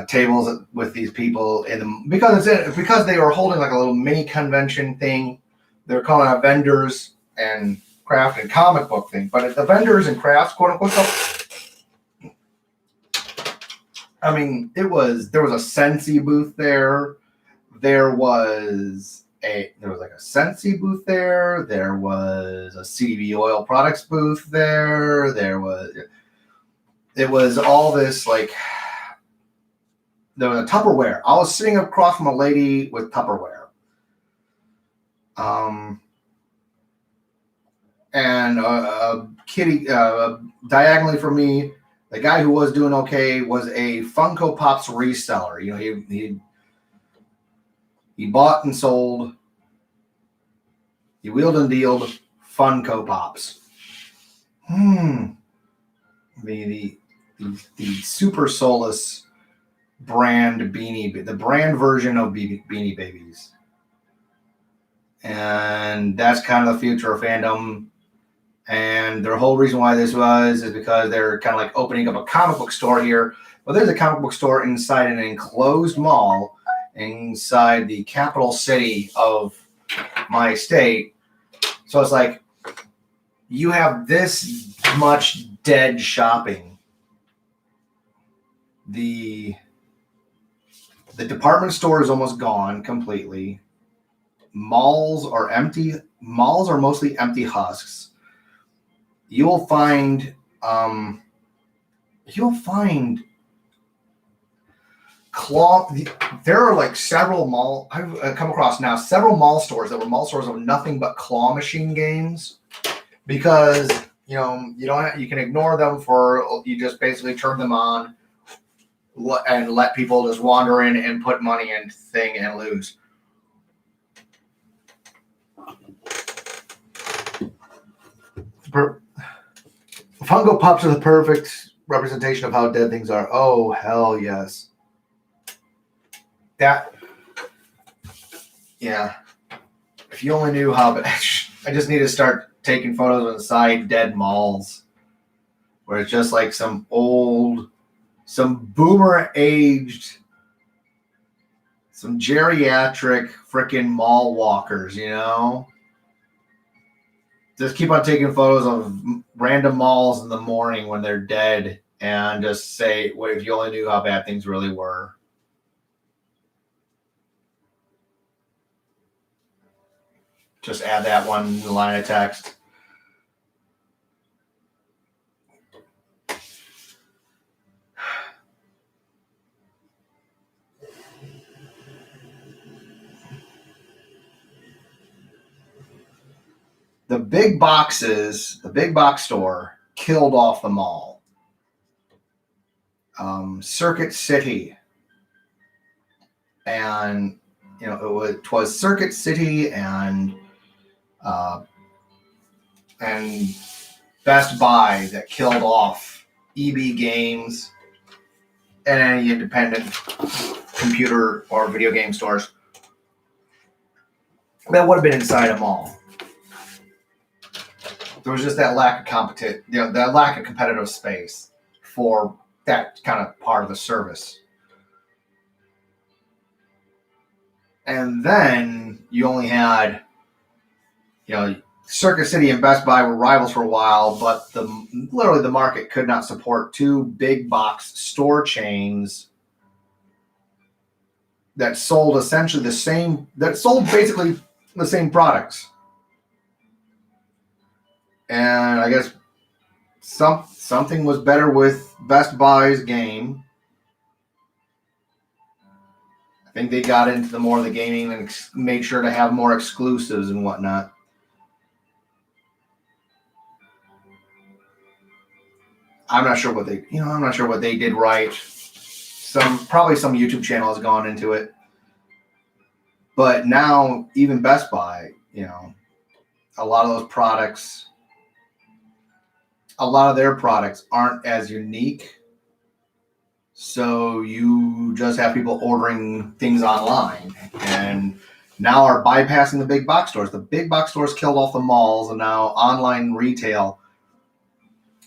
tables with these people because they were holding like a little mini convention thing. They're calling out vendors and craft and comic book thing, but at the vendors and crafts, quote unquote stuff, I mean, there was a Scentsy booth there. There was like a Scentsy booth there. There was a CDB oil products booth there. It was all this like. There was a Tupperware. I was sitting across from a lady with Tupperware. And a kitty diagonally from me, the guy who was doing okay was a Funko Pops reseller. He bought and sold. He wheeled and dealed Funko Pops. The Super Solus brand the brand version of Beanie Babies. And that's kind of the future of fandom. And their whole reason why this is because they're kind of like opening up a comic book store here. Well, there's a comic book store inside an enclosed mall inside the capital city of my state. So it's like you have this much dead shopping. The department store is almost gone completely. Malls are empty. Malls are mostly empty husks. You'll find there are like several I've come across now several mall stores that were mall stores of nothing but claw machine games, because you can ignore them you just basically turn them on and let people just wander in and put money in thing and lose. Funko Pops are the perfect representation of how dead things are. Oh, hell yes. If you only knew how, but I just need to start taking photos of inside dead malls where it's just like some boomer-aged, some geriatric frickin' mall walkers, Just keep on taking photos of random malls in the morning when they're dead and just say, well, if you only knew how bad things really were. Just add that one line of text. The big box store killed off the mall. Circuit City. And, it was Circuit City and Best Buy that killed off EB Games and any independent computer or video game stores that would have been inside a mall. There was just that lack of that lack of competitive space for that kind of part of the service. And then you only had Circuit City and Best Buy were rivals for a while, but literally the market could not support two big box store chains that sold essentially basically the same products. And I guess something was better with Best Buy's game. I think they got into more of the gaming and made sure to have more exclusives and whatnot. I'm not sure what they did right. Probably some YouTube channel has gone into it. But now even Best Buy, a lot of those products, a lot of their products aren't as unique. So you just have people ordering things online and now are bypassing the big box stores. The big box stores killed off the malls, and now online retail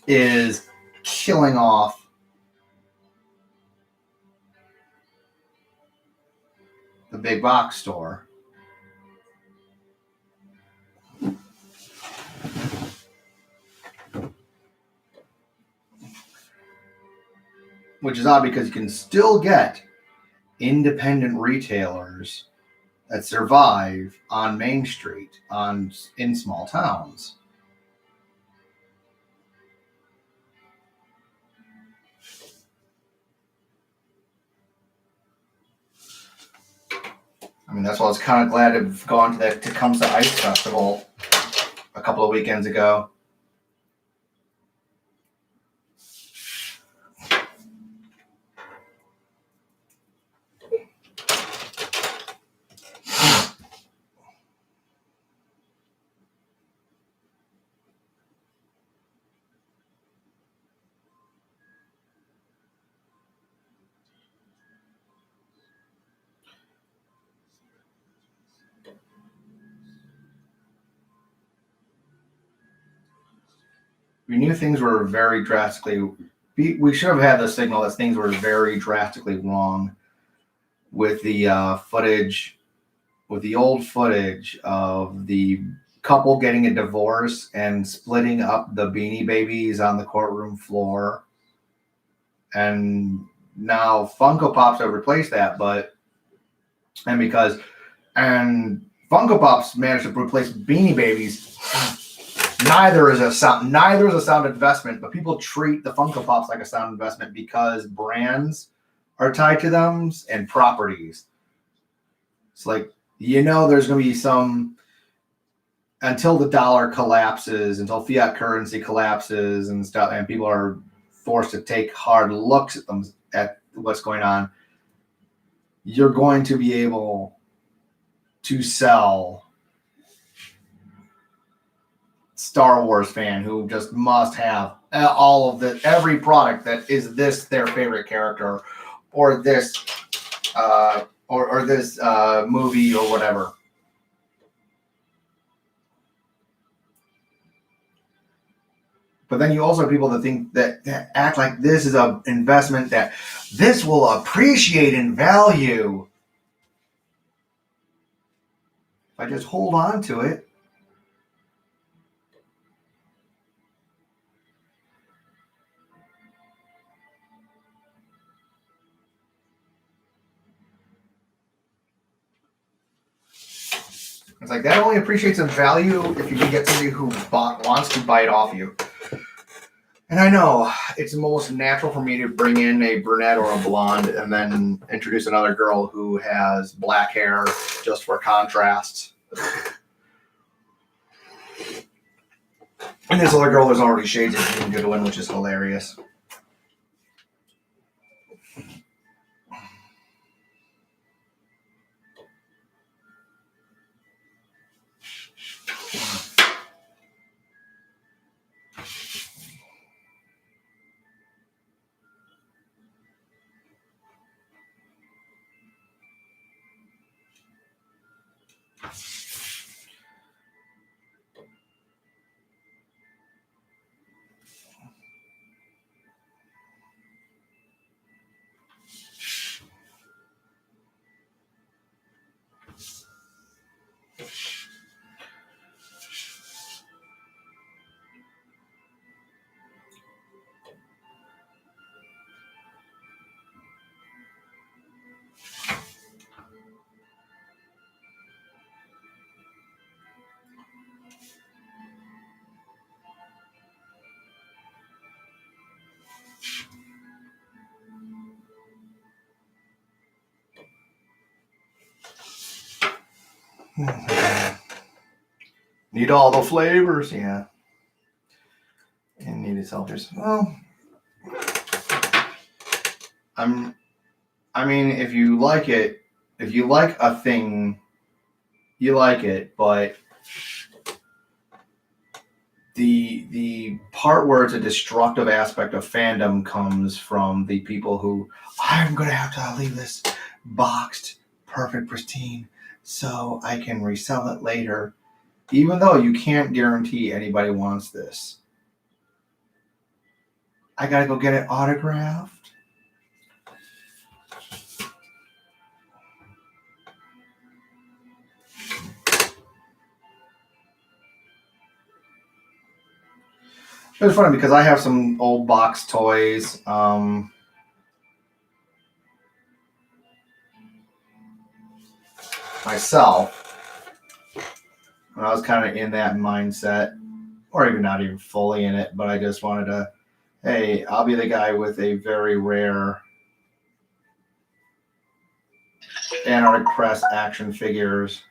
is killing off the big box store. Which is odd because you can still get independent retailers that survive on Main Street in small towns. I mean, that's why I was kind of glad to have gone to that Tecumseh Ice Festival a couple of weekends ago. We knew things were very drastically. We should have had the signal that things were very drastically wrong with the footage, with the old footage of the couple getting a divorce and splitting up the Beanie Babies on the courtroom floor. And now Funko Pops have replaced that, and Funko Pops managed to replace Beanie Babies. Neither is a sound investment, but people treat the Funko Pops like a sound investment because brands are tied to them and properties. It's like, there's going to be some, until the dollar collapses, until fiat currency collapses and stuff, and people are forced to take hard looks at what's going on, you're going to be able to sell Star Wars fan who just must have all of every product that is their favorite character, or this or this movie or whatever. But then you also have people that think that act like this is an investment, that this will appreciate in value if I just hold on to it. It's like that only appreciates in value if you can get somebody who wants to buy it off you. And I know it's most natural for me to bring in a brunette or a blonde and then introduce another girl who has black hair just for contrast. And this other girl, there's already shades of June Goodwin, which is hilarious. Need all the flavors, yeah. And needed seltzers. Well, I mean, if you like it, if you like a thing, you like it, but the part where it's a destructive aspect of fandom comes from the people who, I'm gonna have to leave this boxed, perfect, pristine, so I can resell it later, even though you can't guarantee anybody wants this. I gotta go get it autographed. It was funny because I have some old box toys. Myself, when I was kind of in that mindset, or even not even fully in it, but I just wanted to, hey, I'll be the guy with a very rare Antarctic Press action figures.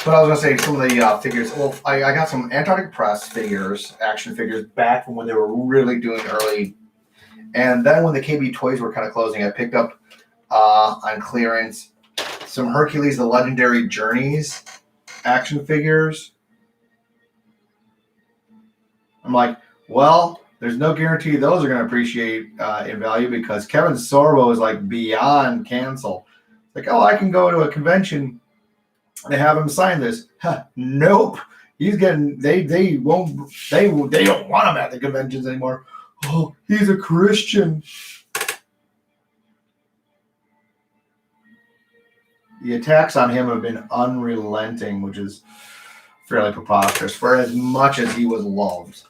But I was gonna say some of the figures. Well, I got some Antarctic Press figures, action figures, back from when they were really doing early. And then when the KB Toys were kind of closing, I picked up on clearance some Hercules: The Legendary Journeys action figures. I'm like, well, there's no guarantee those are going to appreciate in value because Kevin Sorbo is like beyond cancel. Like, oh, I can go to a convention and have him sign this. Huh, nope. He's getting they don't want him at the conventions anymore. Oh, he's a Christian. The attacks on him have been unrelenting, which is fairly preposterous for as much as he was loved.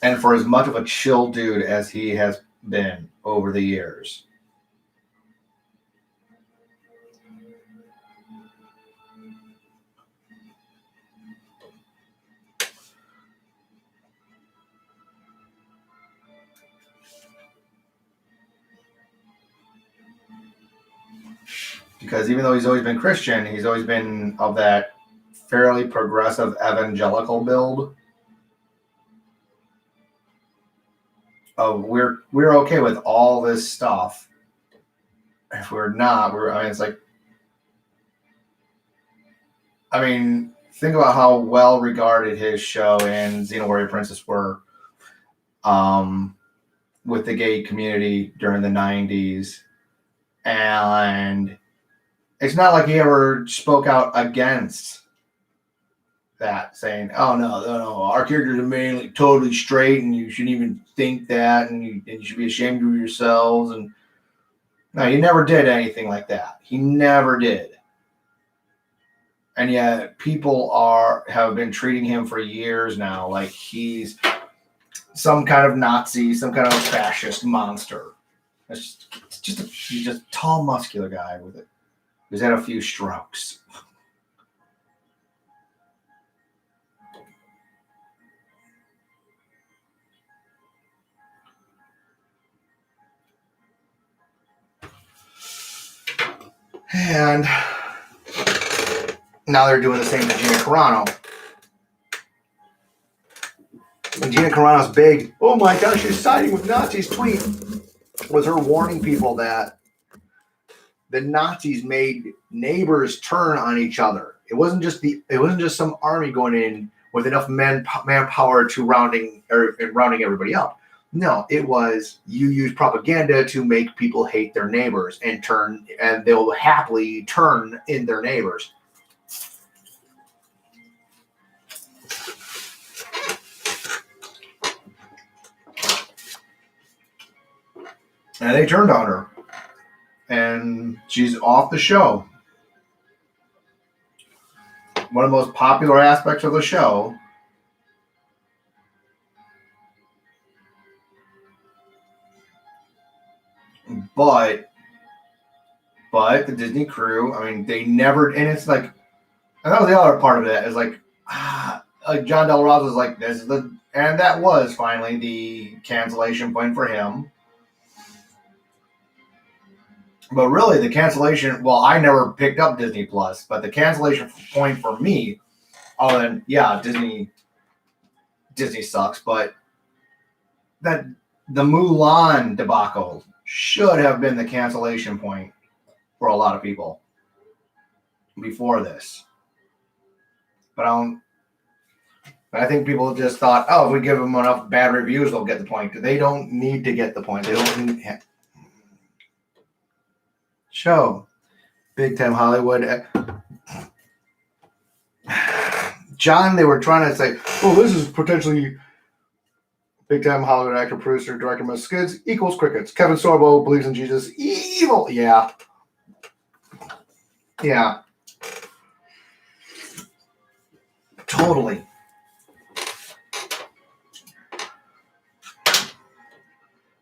And for as much of a chill dude as he has been over the years. Because even though he's always been Christian, he's always been of that fairly progressive evangelical build. We're okay with all this stuff. If we're not, it's like, I mean, think about how well regarded his show and Xena Warrior Princess were with the gay community during the 90s. And it's not like he ever spoke out against that, saying, oh, no, our characters are mainly totally straight and you shouldn't even think that and you should be ashamed of yourselves. And no, he never did anything like that. He never did. And yet people have been treating him for years now like he's some kind of Nazi, some kind of fascist monster. He's just a tall, muscular guy with it. He's had a few strokes. And now they're doing the same to Gina Carano. And Gina Carano's big, oh my gosh, she's siding with Nazis tweet was her warning people that the Nazis made neighbors turn on each other. It wasn't just some army going in with enough manpower to rounding everybody up. No, it was you use propaganda to make people hate their neighbors and they'll happily turn in their neighbors. And they turned on her. And she's off the show. One of the most popular aspects of the show. But the Disney crew, I mean, they never, and it's like, and that was the other part of it, is like John Del Rosa's like, and that was finally the cancellation point for him. But really, the cancellation, well, I never picked up Disney Plus, but the cancellation point for me, other than, yeah, Disney sucks, but that the Mulan debacle should have been the cancellation point for a lot of people before this. But I think people just thought, oh, if we give them enough bad reviews, they'll get the point. They don't need to get the point. They don't need show. Big Time Hollywood. John, they were trying to say, oh, this is potentially Big Time Hollywood actor, producer, director, most skids equals crickets. Kevin Sorbo believes in Jesus. Evil. Yeah. Yeah. Totally.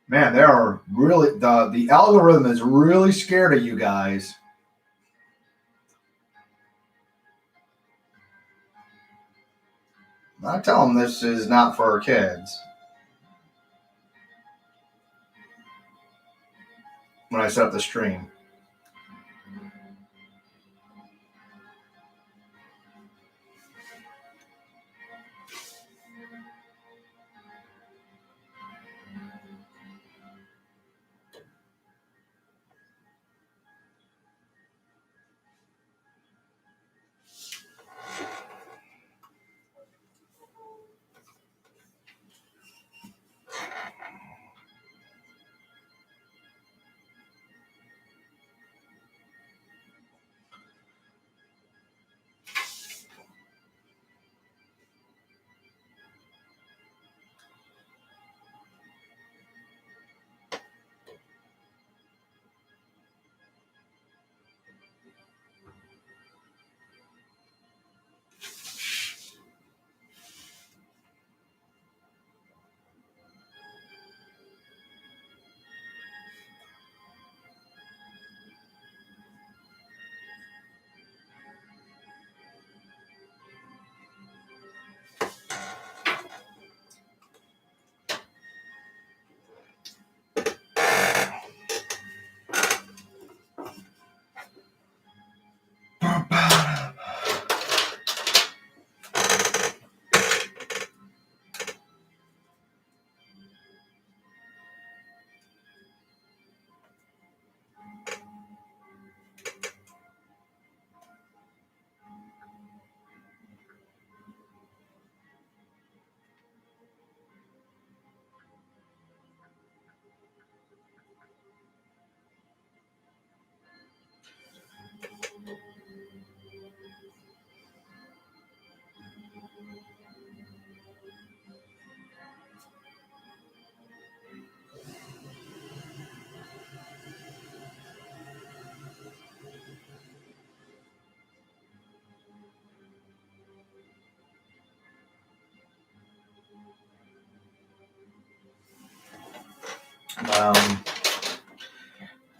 Man, they are really, the algorithm is really scared of you guys. I tell them this is not for kids. When I set up the stream.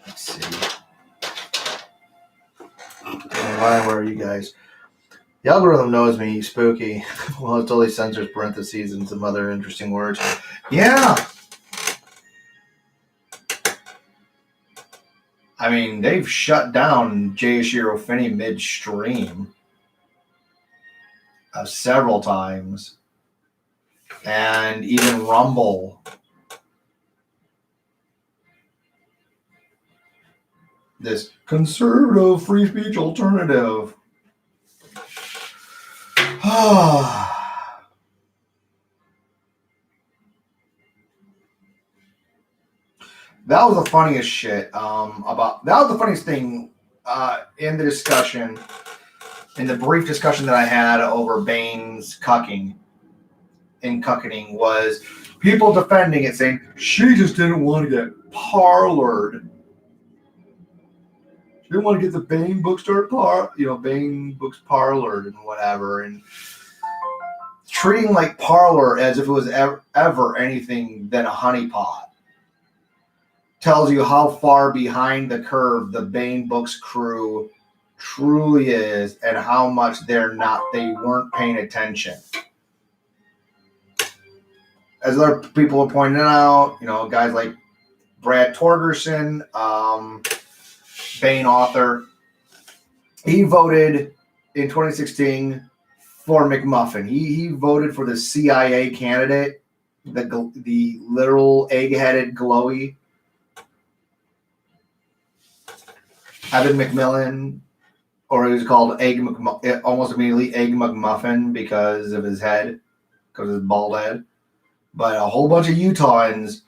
Let's see. Why? Where are you guys? The algorithm knows me, spooky. Well, it totally censors parentheses and some other interesting words. Yeah. I mean, they've shut down Jay Finney midstream several times. And even Rumble. This conservative free speech alternative. That was the funniest shit that was the funniest thing in the discussion, in the brief discussion that I had over Bane's cucking was people defending it, saying she just didn't want to get parlored. She didn't want to get the Bane bookstore Bane books parlored and whatever, and treating like parlor as if it was ever anything than a honeypot tells you how far behind the curve the Bane Books crew truly is, and how much they weren't paying attention. As other people are pointing out, guys like Brad Torgerson, Bane author, he voted in 2016 for McMuffin. He voted for the CIA candidate, the literal egg-headed glowy Evan McMillan, or he was called almost immediately Egg McMuffin because of his head, because of his bald head. But a whole bunch of Utahns,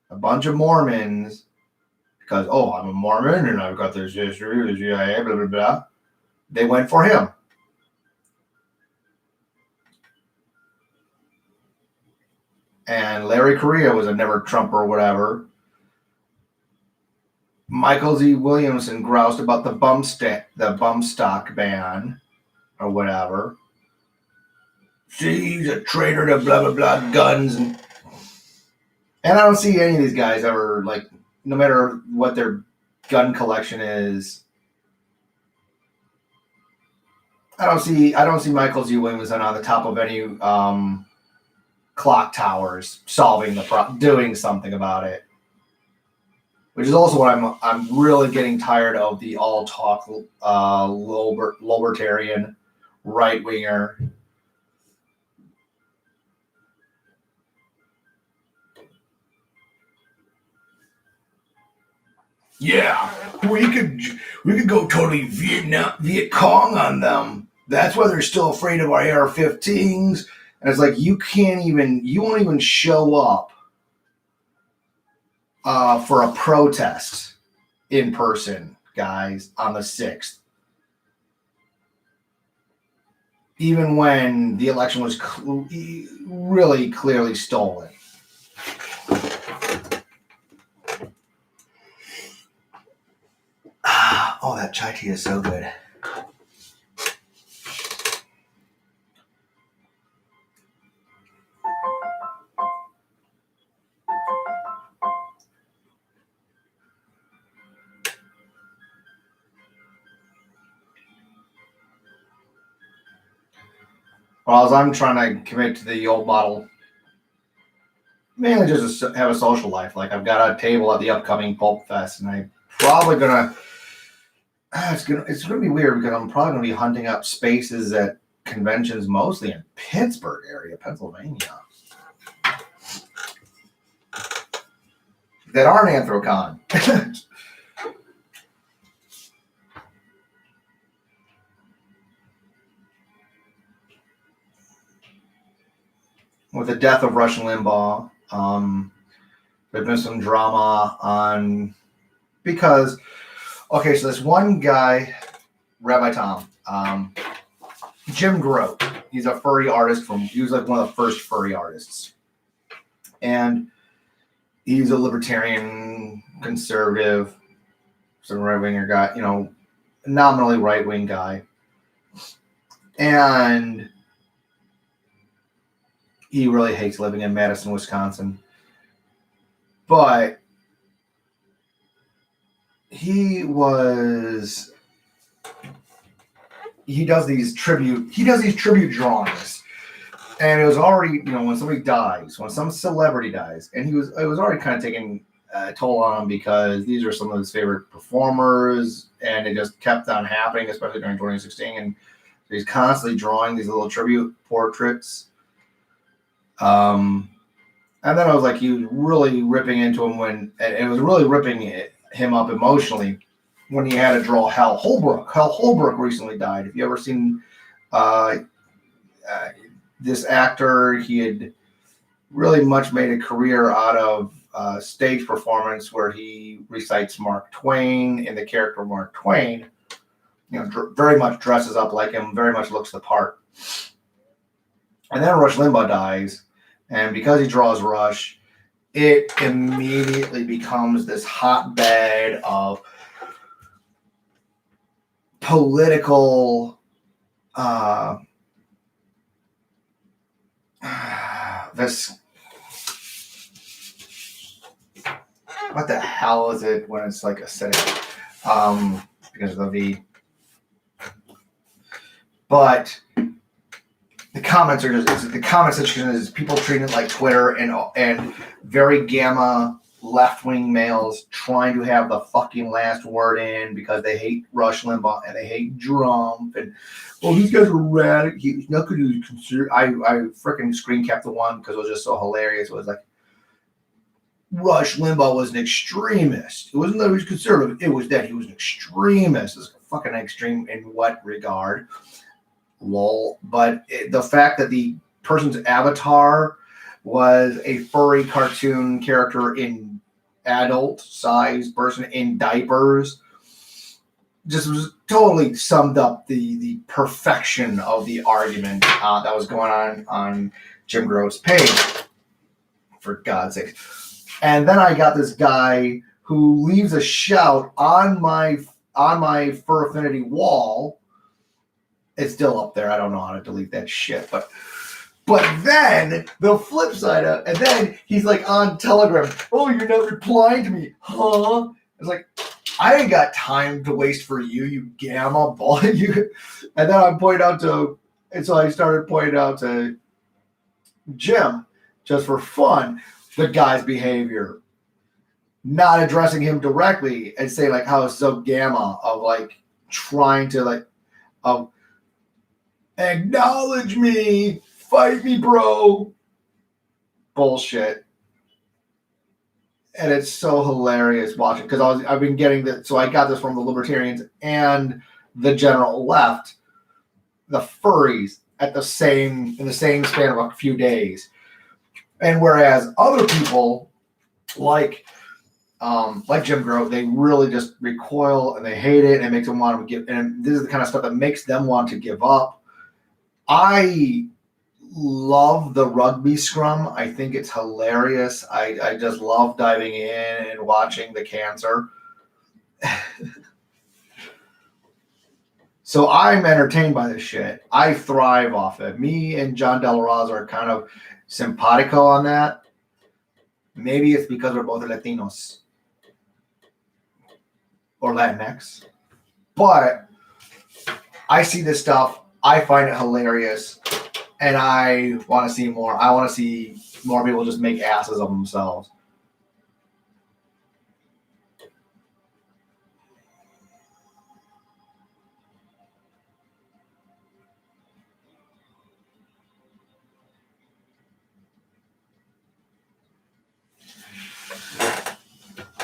a bunch of Mormons, because, I'm a Mormon and I've got this history, the CIA, blah, blah, blah. They went for him. And Larry Correa was a never Trump or whatever. Michael Z. Williamson groused about the bump stock ban or whatever. She's a traitor to blah, blah, blah, guns. And I don't see any of these guys ever, no matter what their gun collection is, I don't see Michael Z. Williamson on the top of any clock towers solving doing something about it. Which is also what I'm really getting tired of, the all talk libertarian right winger. Yeah, we could go totally Viet Cong on them. That's why they're still afraid of our AR-15s. And it's like you won't even show up for a protest in person, guys, on the 6th. Even when the election was really clearly stolen. Oh, that chai tea is so good. Well, as I'm trying to commit to the old model, mainly just to have a social life. Like, I've got a table at the upcoming Pulp Fest, and I'm probably gonna. It's gonna be weird because I'm probably gonna be hunting up spaces at conventions, mostly in Pittsburgh area, Pennsylvania, that aren't Anthrocon. With the death of Rush Limbaugh, there's been some drama on because, okay, so this one guy, Rabbi Tom, Jim Grote, he's a furry artist he was like one of the first furry artists, and he's a libertarian, conservative, some right-winger guy, nominally right-wing guy, and he really hates living in Madison, Wisconsin. But he was he does these tribute drawings. And it was already, when somebody dies, when some celebrity dies, and it was already kind of taking a toll on him because these are some of his favorite performers, and it just kept on happening, especially during 2016. And he's constantly drawing these little tribute portraits. And then I was like, he was really ripping into him and it was really ripping him up emotionally when he had to draw Hal Holbrook. Hal Holbrook recently died. If you ever seen this actor, he had really much made a career out of stage performance where he recites Mark Twain in the character Mark Twain. Very much dresses up like him, very much looks the part. And then Rush Limbaugh dies, and because he draws Rush, it immediately becomes this hotbed of political what the hell is it when it's like acidic? Because of the V. But the comments are the comment section is people treating it like Twitter and very gamma left-wing males trying to have the fucking last word in because they hate Rush Limbaugh and they hate Trump and these guys are radical. He's not going to consider. I freaking screen capped the one because it was just so hilarious. It was like Rush Limbaugh was an extremist. It wasn't that he was conservative. It was that he was an extremist. It's fucking extreme in what regard? Lol. But the fact that the person's avatar was a furry cartoon character in adult size person in diapers just was totally summed up the perfection of the argument that was going on Jim Grove's page, for God's sake. And then I got this guy who leaves a shout on my Fur Affinity wall. It's still up there. I don't know how to delete that shit, but then the flip side of, and then he's like on Telegram. Oh, you're not replying to me, huh? It's like, I ain't got time to waste for you gamma ball. And then I point out to, and so I started pointing out to Jim, just for fun, the guy's behavior, not addressing him directly and saying like how it's so gamma of like trying to like, acknowledge me, fight me, bro. Bullshit. And it's so hilarious watching because I've been getting that. So I got this from the libertarians and the general left, the furries in the same span of a few days. And whereas other people like Jim Grove, they really just recoil and they hate it and it makes them want to give. And this is the kind of stuff that makes them want to give up. I love the rugby scrum. I think it's hilarious. I just love diving in and watching the cancer. So I'm entertained by this shit. I thrive off it. Me and John Del Rosa are kind of simpatico on that. Maybe it's because we're both Latinos or Latinx. But I see this stuff. I find it hilarious. And I want to see more. I want to see more people just make asses of themselves.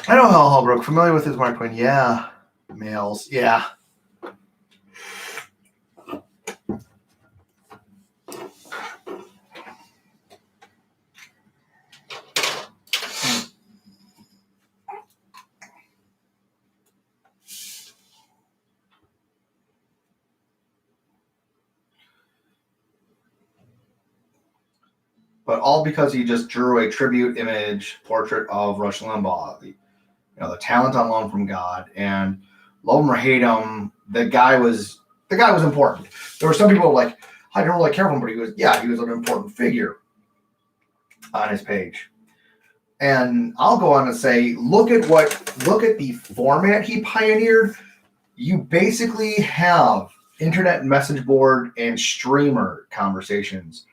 I know Hal Holbrook. Familiar with his Mark Twain? Yeah. Males. Yeah. But all because he just drew a tribute image portrait of Rush Limbaugh, the talent on loan from God, and love him or hate him, the guy was important. There were some people like, I don't really care for him, but he was an important figure on his page. And I'll go on to say, look at the format he pioneered. You basically have internet message board and streamer conversations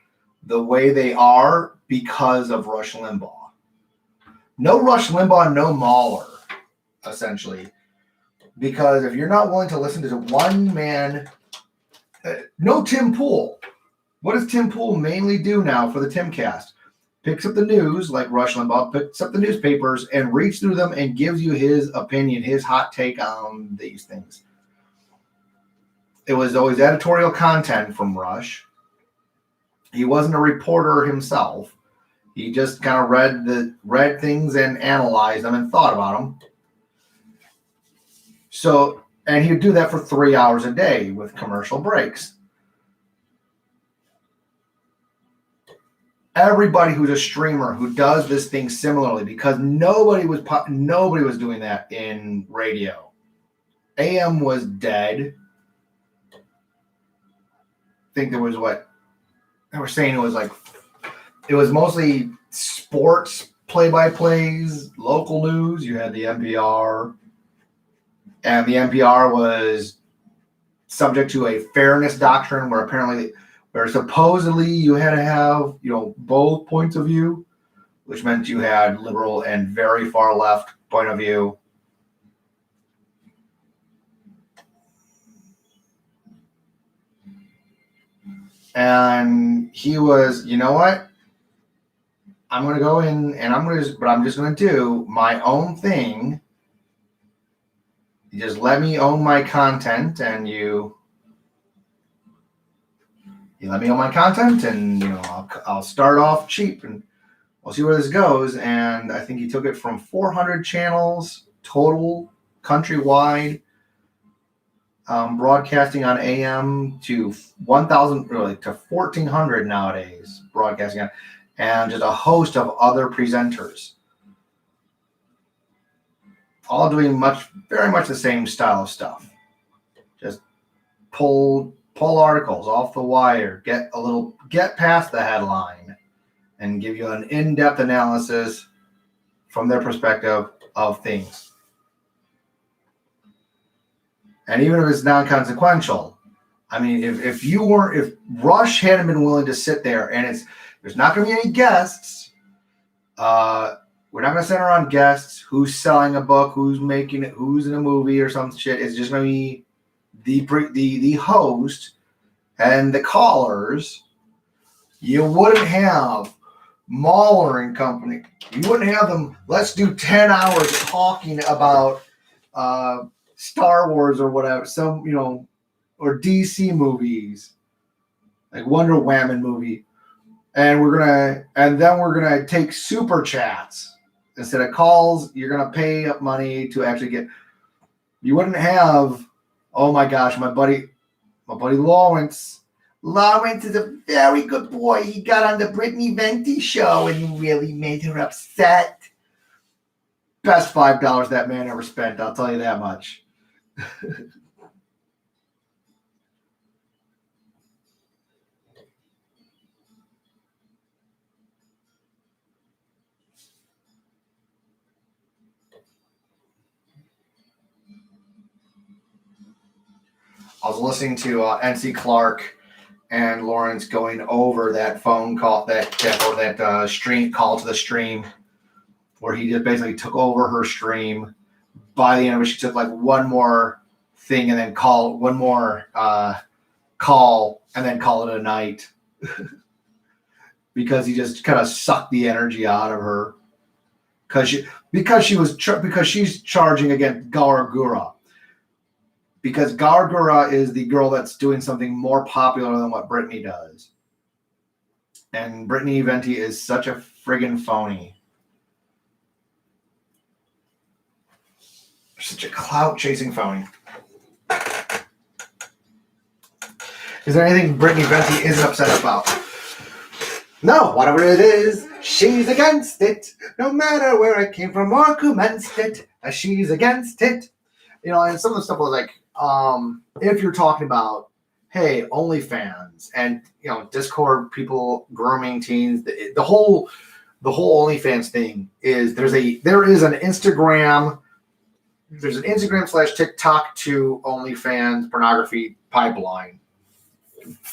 the way they are because of Rush Limbaugh. No Rush Limbaugh, no Mahler, essentially. Because if you're not willing to listen to one man, no Tim Pool. What does Tim Pool mainly do now for the Timcast? Picks up the news, like Rush Limbaugh, picks up the newspapers and reads through them and gives you his opinion, his hot take on these things. It was always editorial content from Rush. He wasn't a reporter himself. He just kind of read things and analyzed them and thought about them. So, and he would do that for 3 hours a day with commercial breaks. Everybody who's a streamer who does this thing similarly, because nobody was doing that in radio. AM was dead. I think there was what they were saying. It was mostly sports play-by-plays, local news. You had the NPR, and the NPR was subject to a fairness doctrine where supposedly you had to have, both points of view, which meant you had liberal and very far left point of view. And he was, you know what? I'm going to go in and I'm just going to do my own thing. You just let me own my content, and you let me own my content, and I'll start off cheap and we'll see where this goes. And I think he took it from 400 channels total countrywide, broadcasting on AM to 1,000, really to 1,400 nowadays broadcasting on, and just a host of other presenters, all doing very much the same style of stuff. Just pull articles off the wire, get past the headline, and give you an in-depth analysis from their perspective of things. And even if it's non-consequential, I mean, if Rush hadn't been willing to sit there, and there's not going to be any guests, we're not going to center on guests, who's selling a book, who's making it, who's in a movie or some shit. It's just going to be the host and the callers. You wouldn't have Mahler and company. You wouldn't have them. Let's do 10 hours talking about Star Wars or whatever, or DC movies, like Wonder Woman movie, and then we're gonna take super chats instead of calls. You're gonna pay up money to actually get. You wouldn't have. Oh my gosh, my buddy Lawrence. Lawrence is a very good boy. He got on the Brittany Venti show and he really made her upset. Best $5 that man ever spent, I'll tell you that much. I was listening to NC Clark and Lawrence going over that phone call, that stream call to the stream, where he just basically took over her stream. By the end of it, she took like one more thing and then call and then call it a night because he just kind of sucked the energy out of her because she's charging against Gaur Gura. Because Gaur Gura is the girl that's doing something more popular than what Brittany does. And Brittany Venti is such a friggin' phony. Such a clout-chasing phony. Is there anything Brittany Venti isn't upset about? No, whatever it is, she's against it. No matter where it came from or commenced it, she's against it. And some of the stuff was like, if you're talking about, hey, OnlyFans and Discord people grooming teens, the whole OnlyFans thing is there's an Instagram / TikTok to OnlyFans pornography pipeline.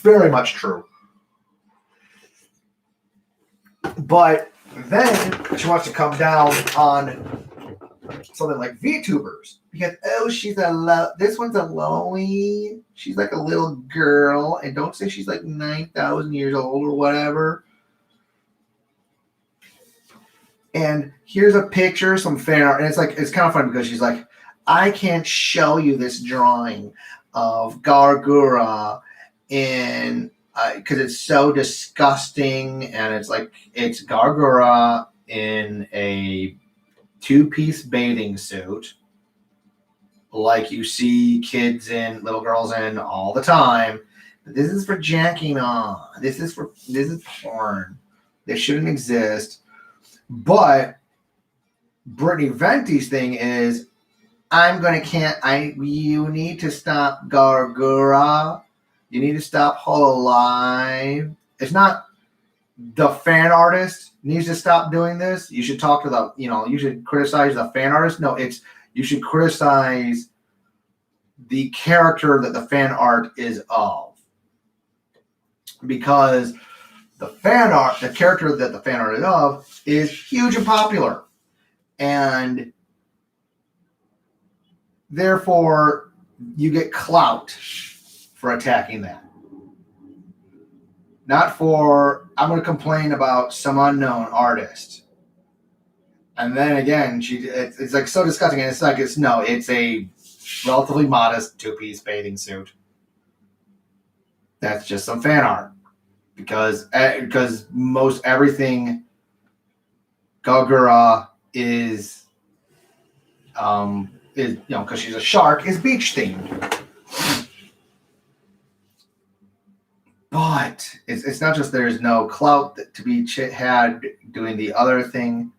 Very much true. But then she wants to come down on something like VTubers because this one's a lonely. She's like a little girl, and don't say she's like 9,000 years old or whatever. And here's a picture, some fan art, and it's kind of fun because she's like, I can't show you this drawing of Gargura in because it's so disgusting, and it's Gargura in a two-piece bathing suit like you see little girls in all the time. But this is for jacking off. This is porn. This shouldn't exist. But Brittany Venti's thing is, you need to stop Gargura. You need to stop Hololive. It's not the fan artist needs to stop doing this. You should talk to you should criticize the fan artist. No, you should criticize the character that the fan art is of. Because the character that the fan art is of is huge and popular. And therefore, you get clout for attacking that. Not for, I'm going to complain about some unknown artist. And then again, it's like so disgusting. And it's a relatively modest two-piece bathing suit. That's just some fan art. Because most everything Gargura is because she's a shark, is beach themed. But it's not just there's no clout to be had doing the other thing.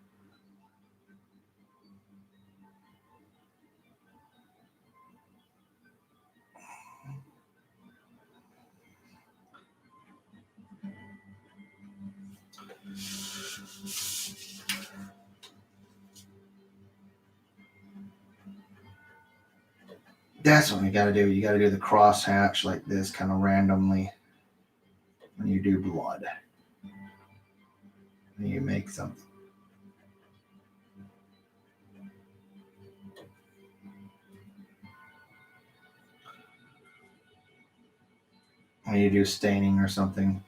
That's what you got to do. You got to do the crosshatch like this, kind of randomly. When you do blood, and you make something. When you do staining or something.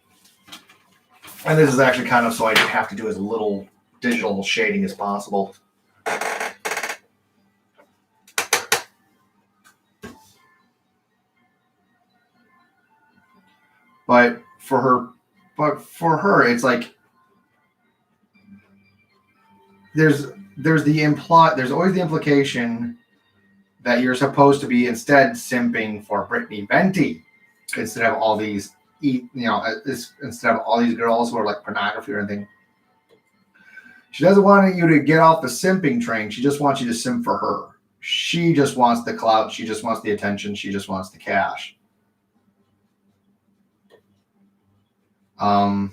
And this is actually kind of so I have to do as little digital shading as possible. But for her, it's like there's always the implication that you're supposed to be instead simping for Brittany Venti instead of all these instead of all these girls who are like pornography or anything. She doesn't want you to get off the simping train. She just wants you to simp for her. She just wants the clout. She just wants the attention. She just wants the cash. I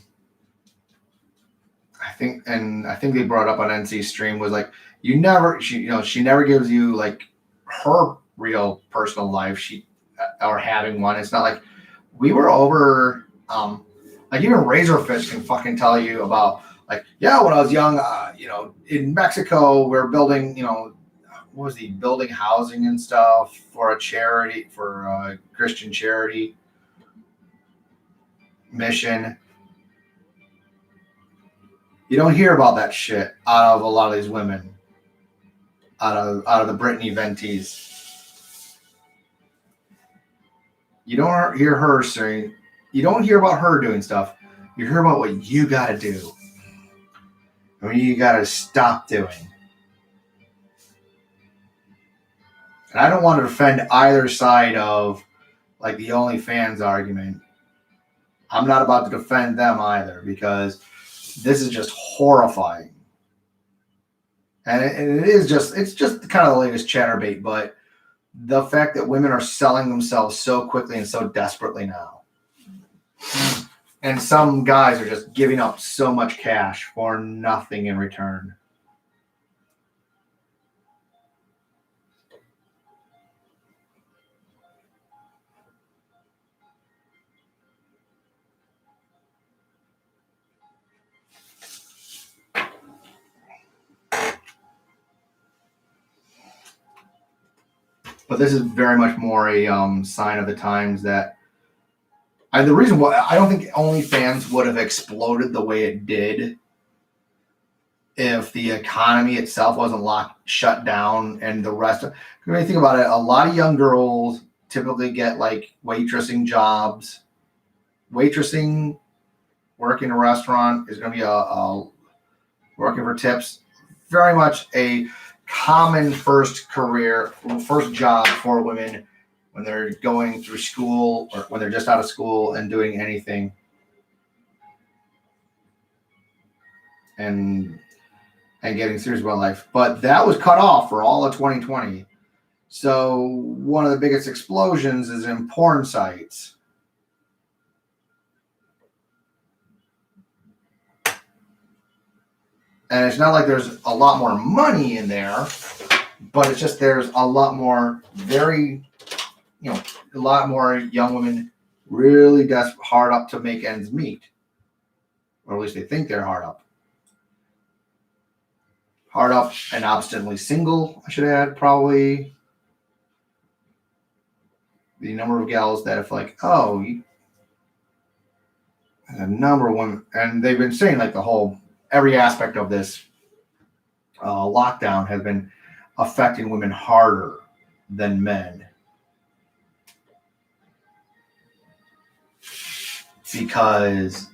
think they brought up on NC stream was like she never gives you like her real personal life or having one. It's not like we were over like even Razorfish can fucking tell you about like when I was young in Mexico we're building what was he building housing and stuff for a charity for a Christian charity mission. You don't hear about that shit out of a lot of these women, out of the Brittany Ventis. You don't hear her saying. You don't hear about her doing stuff. You hear about what you got to do, and what you got to stop doing. And I don't want to defend either side of like the OnlyFans argument. I'm not about to defend them either because this is just horrifying. And it's just kind of the latest chatterbait, but the fact that women are selling themselves so quickly and so desperately now. And some guys are just giving up so much cash for nothing in return. But this is very much more a sign of the times that the reason why I don't think OnlyFans would have exploded the way it did if the economy itself wasn't shut down, and the rest of, when you think about it, a lot of young girls typically get like waitressing jobs. Waitressing, working in a restaurant is going to be a working for tips. Very much a common first job for women when they're going through school or when they're just out of school and doing anything. And getting serious about life. But that was cut off for all of 2020. So one of the biggest explosions is in porn sites. And it's not like there's a lot more money in there, but it's just there's a lot more a lot more young women really hard up to make ends meet. Or at least they think they're hard up. Hard up and obstinately single, I should add, probably. The number of gals that have like, a number of women, and they've been saying like every aspect of this lockdown has been affecting women harder than men. Because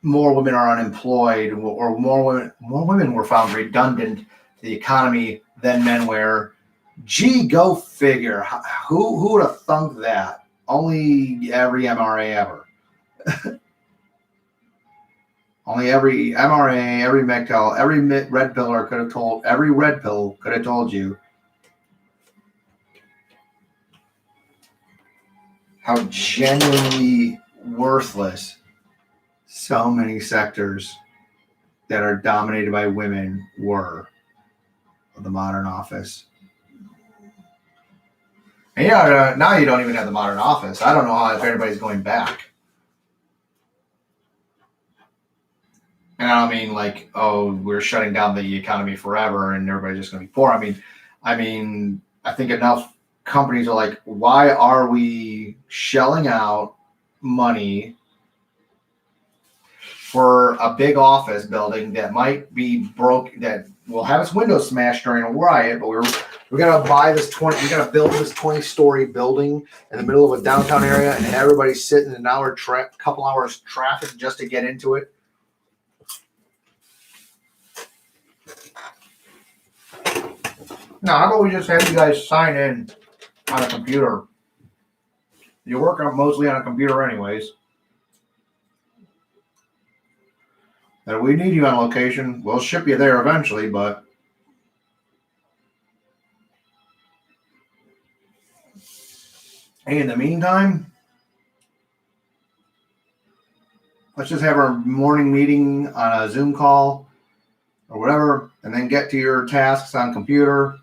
more women are unemployed, or more women were found redundant to the economy than men were. Gee, go figure. Who would have thunk that? Only every MRA ever. Only every MRA, every MGTOW, every red pill could have told you how genuinely worthless so many sectors that are dominated by women were of the modern office. And now you don't even have the modern office. I don't know if anybody's going back. And I don't mean like, we're shutting down the economy forever and everybody's just going to be poor. I mean, I think enough companies are like, why are we shelling out money for a big office building that might be broke, that will have its windows smashed during a riot, but we're gonna build this 20-story building in the middle of a downtown area and have everybody sit in couple hours traffic just to get into it. Now, how about we just have you guys sign in on a computer? You work mostly on a computer anyways. And we need you on location. We'll ship you there eventually, but hey, in the meantime, let's just have our morning meeting on a Zoom call or whatever, and then get to your tasks on computer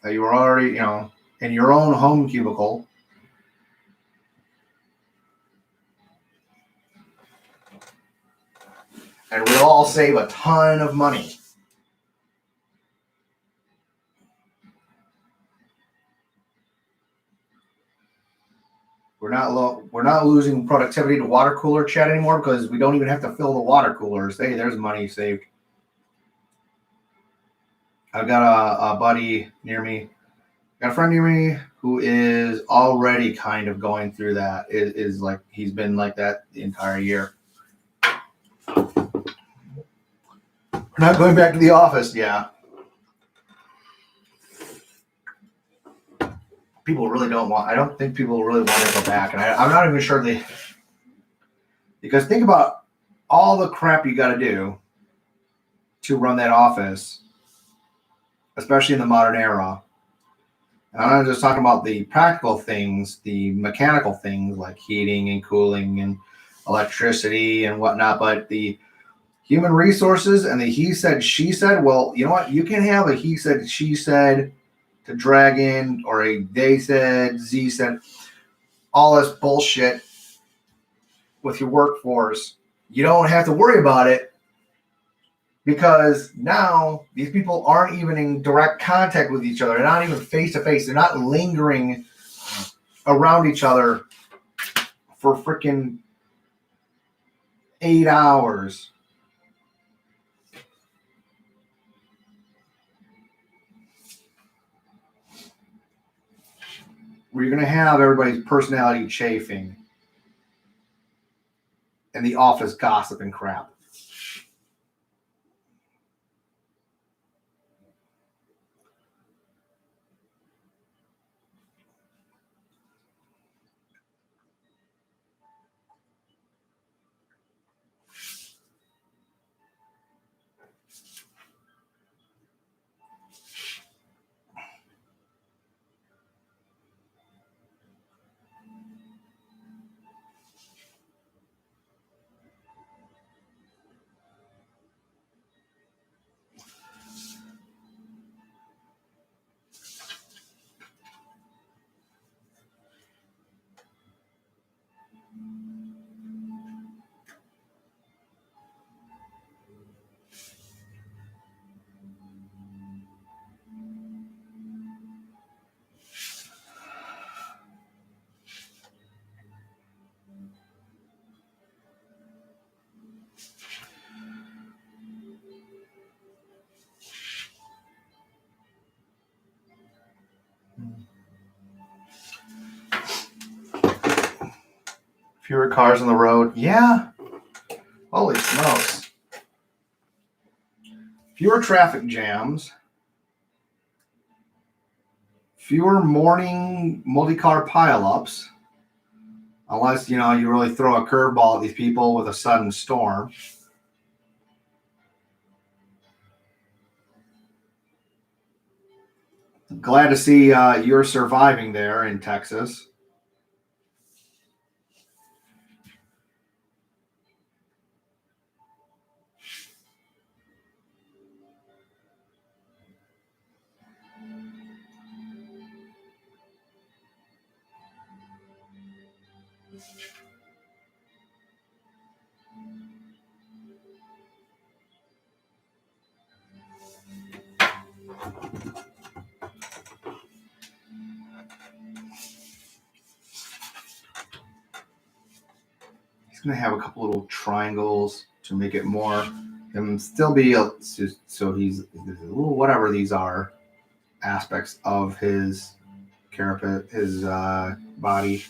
that you were already, in your own home cubicle. And we'll all save a ton of money. We're not losing productivity to water cooler chat anymore because we don't even have to fill the water coolers. Hey, there's money saved. I've got a buddy near me, got a friend near me who is already kind of going through that. Is like he's been like that the entire year. We're not going back to the office. Yeah. I don't think people really want to go back. And I'm not even sure because think about all the crap you got to do to run that office, especially in the modern era. And I'm not just talking about the practical things, the mechanical things like heating and cooling and electricity and whatnot, but the human resources and the he said, she said. Well, you know what? You can have a he said, she said to drag in, or a they said, Z said, all this bullshit with your workforce. You don't have to worry about it because now these people aren't even in direct contact with each other. They're not even face to face. They're not lingering around each other for freaking 8 hours. Where you're going to have everybody's personality chafing and the office gossip and crap. Fewer cars on the road. Yeah. Holy smokes. Fewer traffic jams. Fewer morning multi-car pileups. Unless, you really throw a curveball at these people with a sudden storm. Glad to see you're surviving there in Texas. He's going to have a couple little triangles to make it more, and still be, so he's a little whatever these are, aspects of his carapace, his body.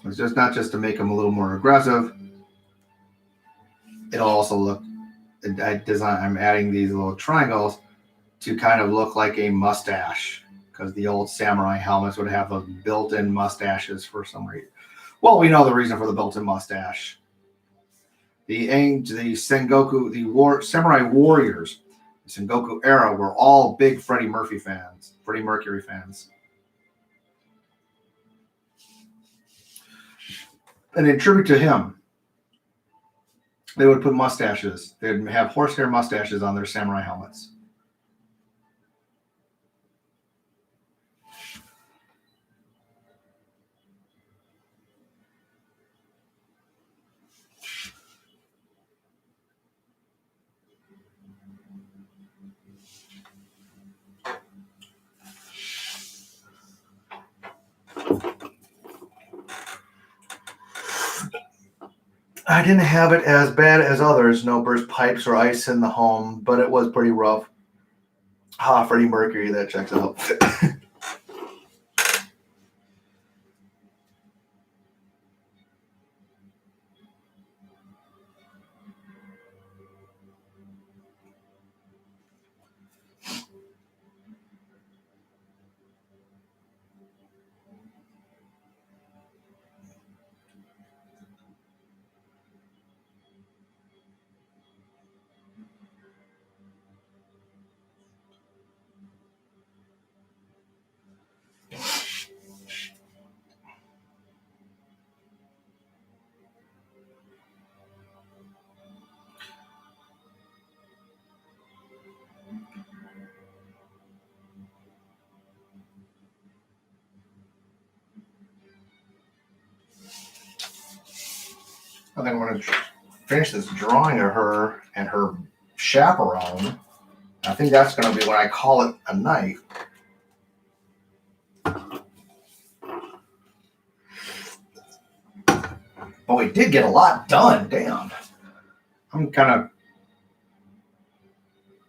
It's just not just to make him a little more aggressive. It'll also look, I'm adding these little triangles to kind of look like a mustache, because the old samurai helmets would have those built-in mustaches for some reason. Well, we know the reason for the built-in mustache. The Sengoku, the samurai warriors, the Sengoku era, were all big Freddie Mercury fans. And in tribute to him, they would put mustaches. They'd have horsehair mustaches on their samurai helmets. I didn't have it as bad as others. No burst pipes or ice in the home, but it was pretty rough. Freddie Mercury, that checks out. I think I'm going to finish this drawing of her and her chaperone. I think that's going to be when I call it a night. But we did get a lot done. Damn. I'm kind of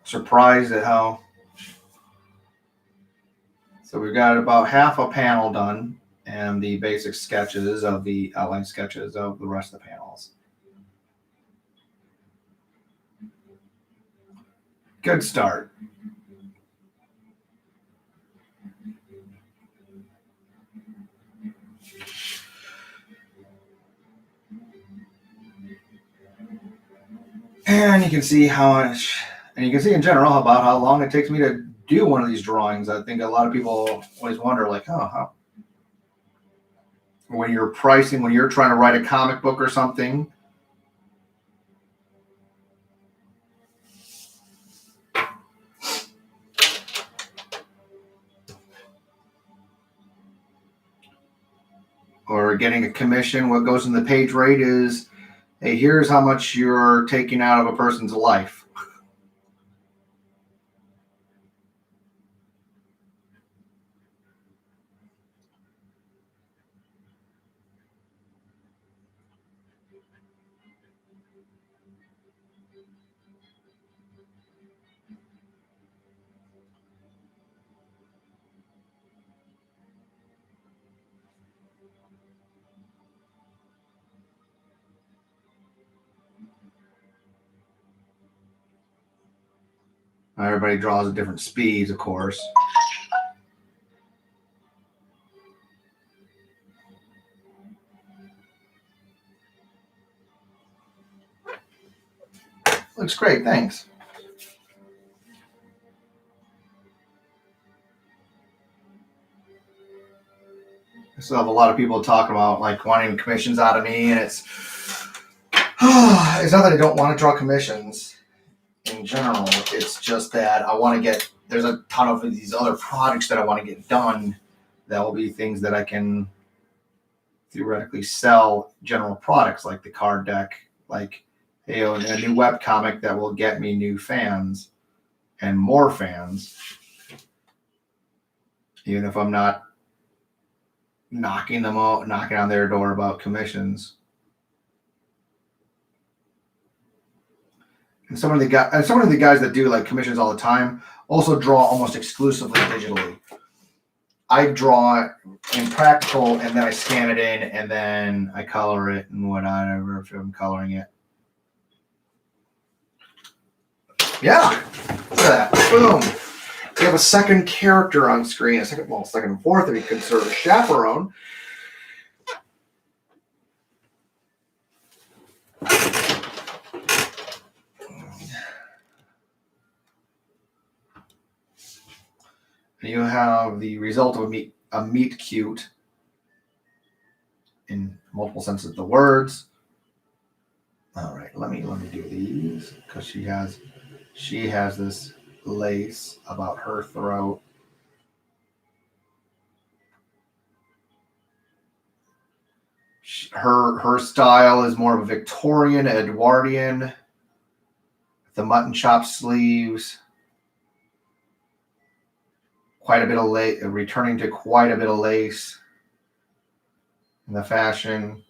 surprised at how. So we've got about half a panel done and the basic sketches of the outline sketches of the rest of the panels. Good start. And you can see how much, and you can see in general about how long it takes me to do one of these drawings. I think a lot of people always wonder, like, oh, how, when you're pricing, when you're trying to write a comic book or something, or getting a commission, what goes in the page rate is, hey, here's how much you're taking out of a person's life. Everybody draws at different speeds, of course. Looks great, thanks. I still have a lot of people talking about like wanting commissions out of me, and it's not that I don't want to draw commissions in general. It's just that I want to get, there's a ton of these other projects that I want to get done that will be things that I can theoretically sell, general products like the card deck, like, hey, a new web comic that will get me new fans and more fans, even if I'm not knocking them out, knocking on their door about commissions. And some of the guys that do like commissions all the time also draw almost exclusively digitally. I draw in Practical and then I scan it in and then I color it and whatever if I'm coloring it. Yeah, look at that. Boom. We have a second character on screen, second and fourth if you consider a chaperone. You have the result of a meet cute in multiple senses of the words. All right, let me do these because she has this lace about her throat. Her style is more of a Victorian, Edwardian, the mutton chop sleeves. Quite a bit of lace, returning to quite a bit of lace in the fashion,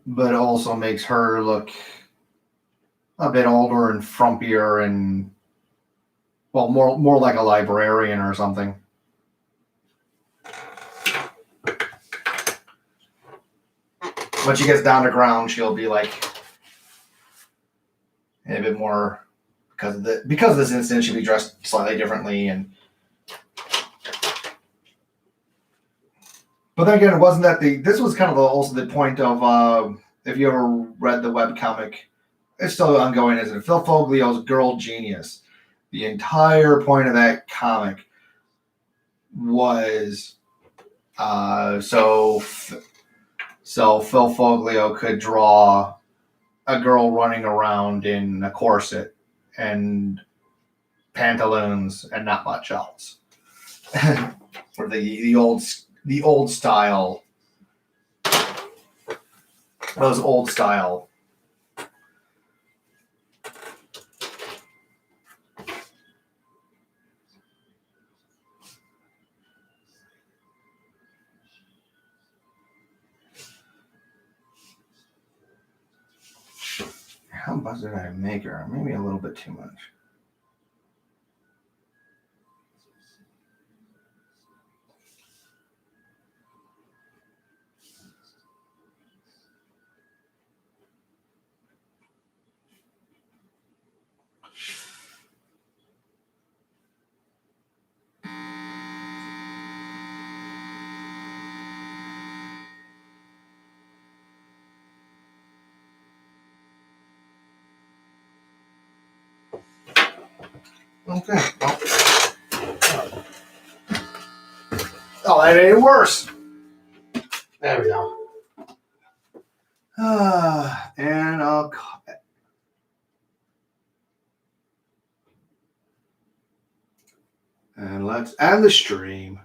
but also makes her look a bit older and frumpier and, well, more like a librarian or something. When she gets down to ground, she'll be like a bit more. Because of this incident, she'll be dressed slightly differently, but then again, it wasn't that this was kind of also the point of if you ever read the webcomic, it's still ongoing, isn't it? Phil Foglio's Girl Genius. The entire point of that comic was so Phil Foglio could draw a girl running around in a corset and pantaloons and not much else. Or the old style those old style. How much did I make her? Maybe a little bit too much. Okay. Oh, that made it worse. There we go. And let's end the stream.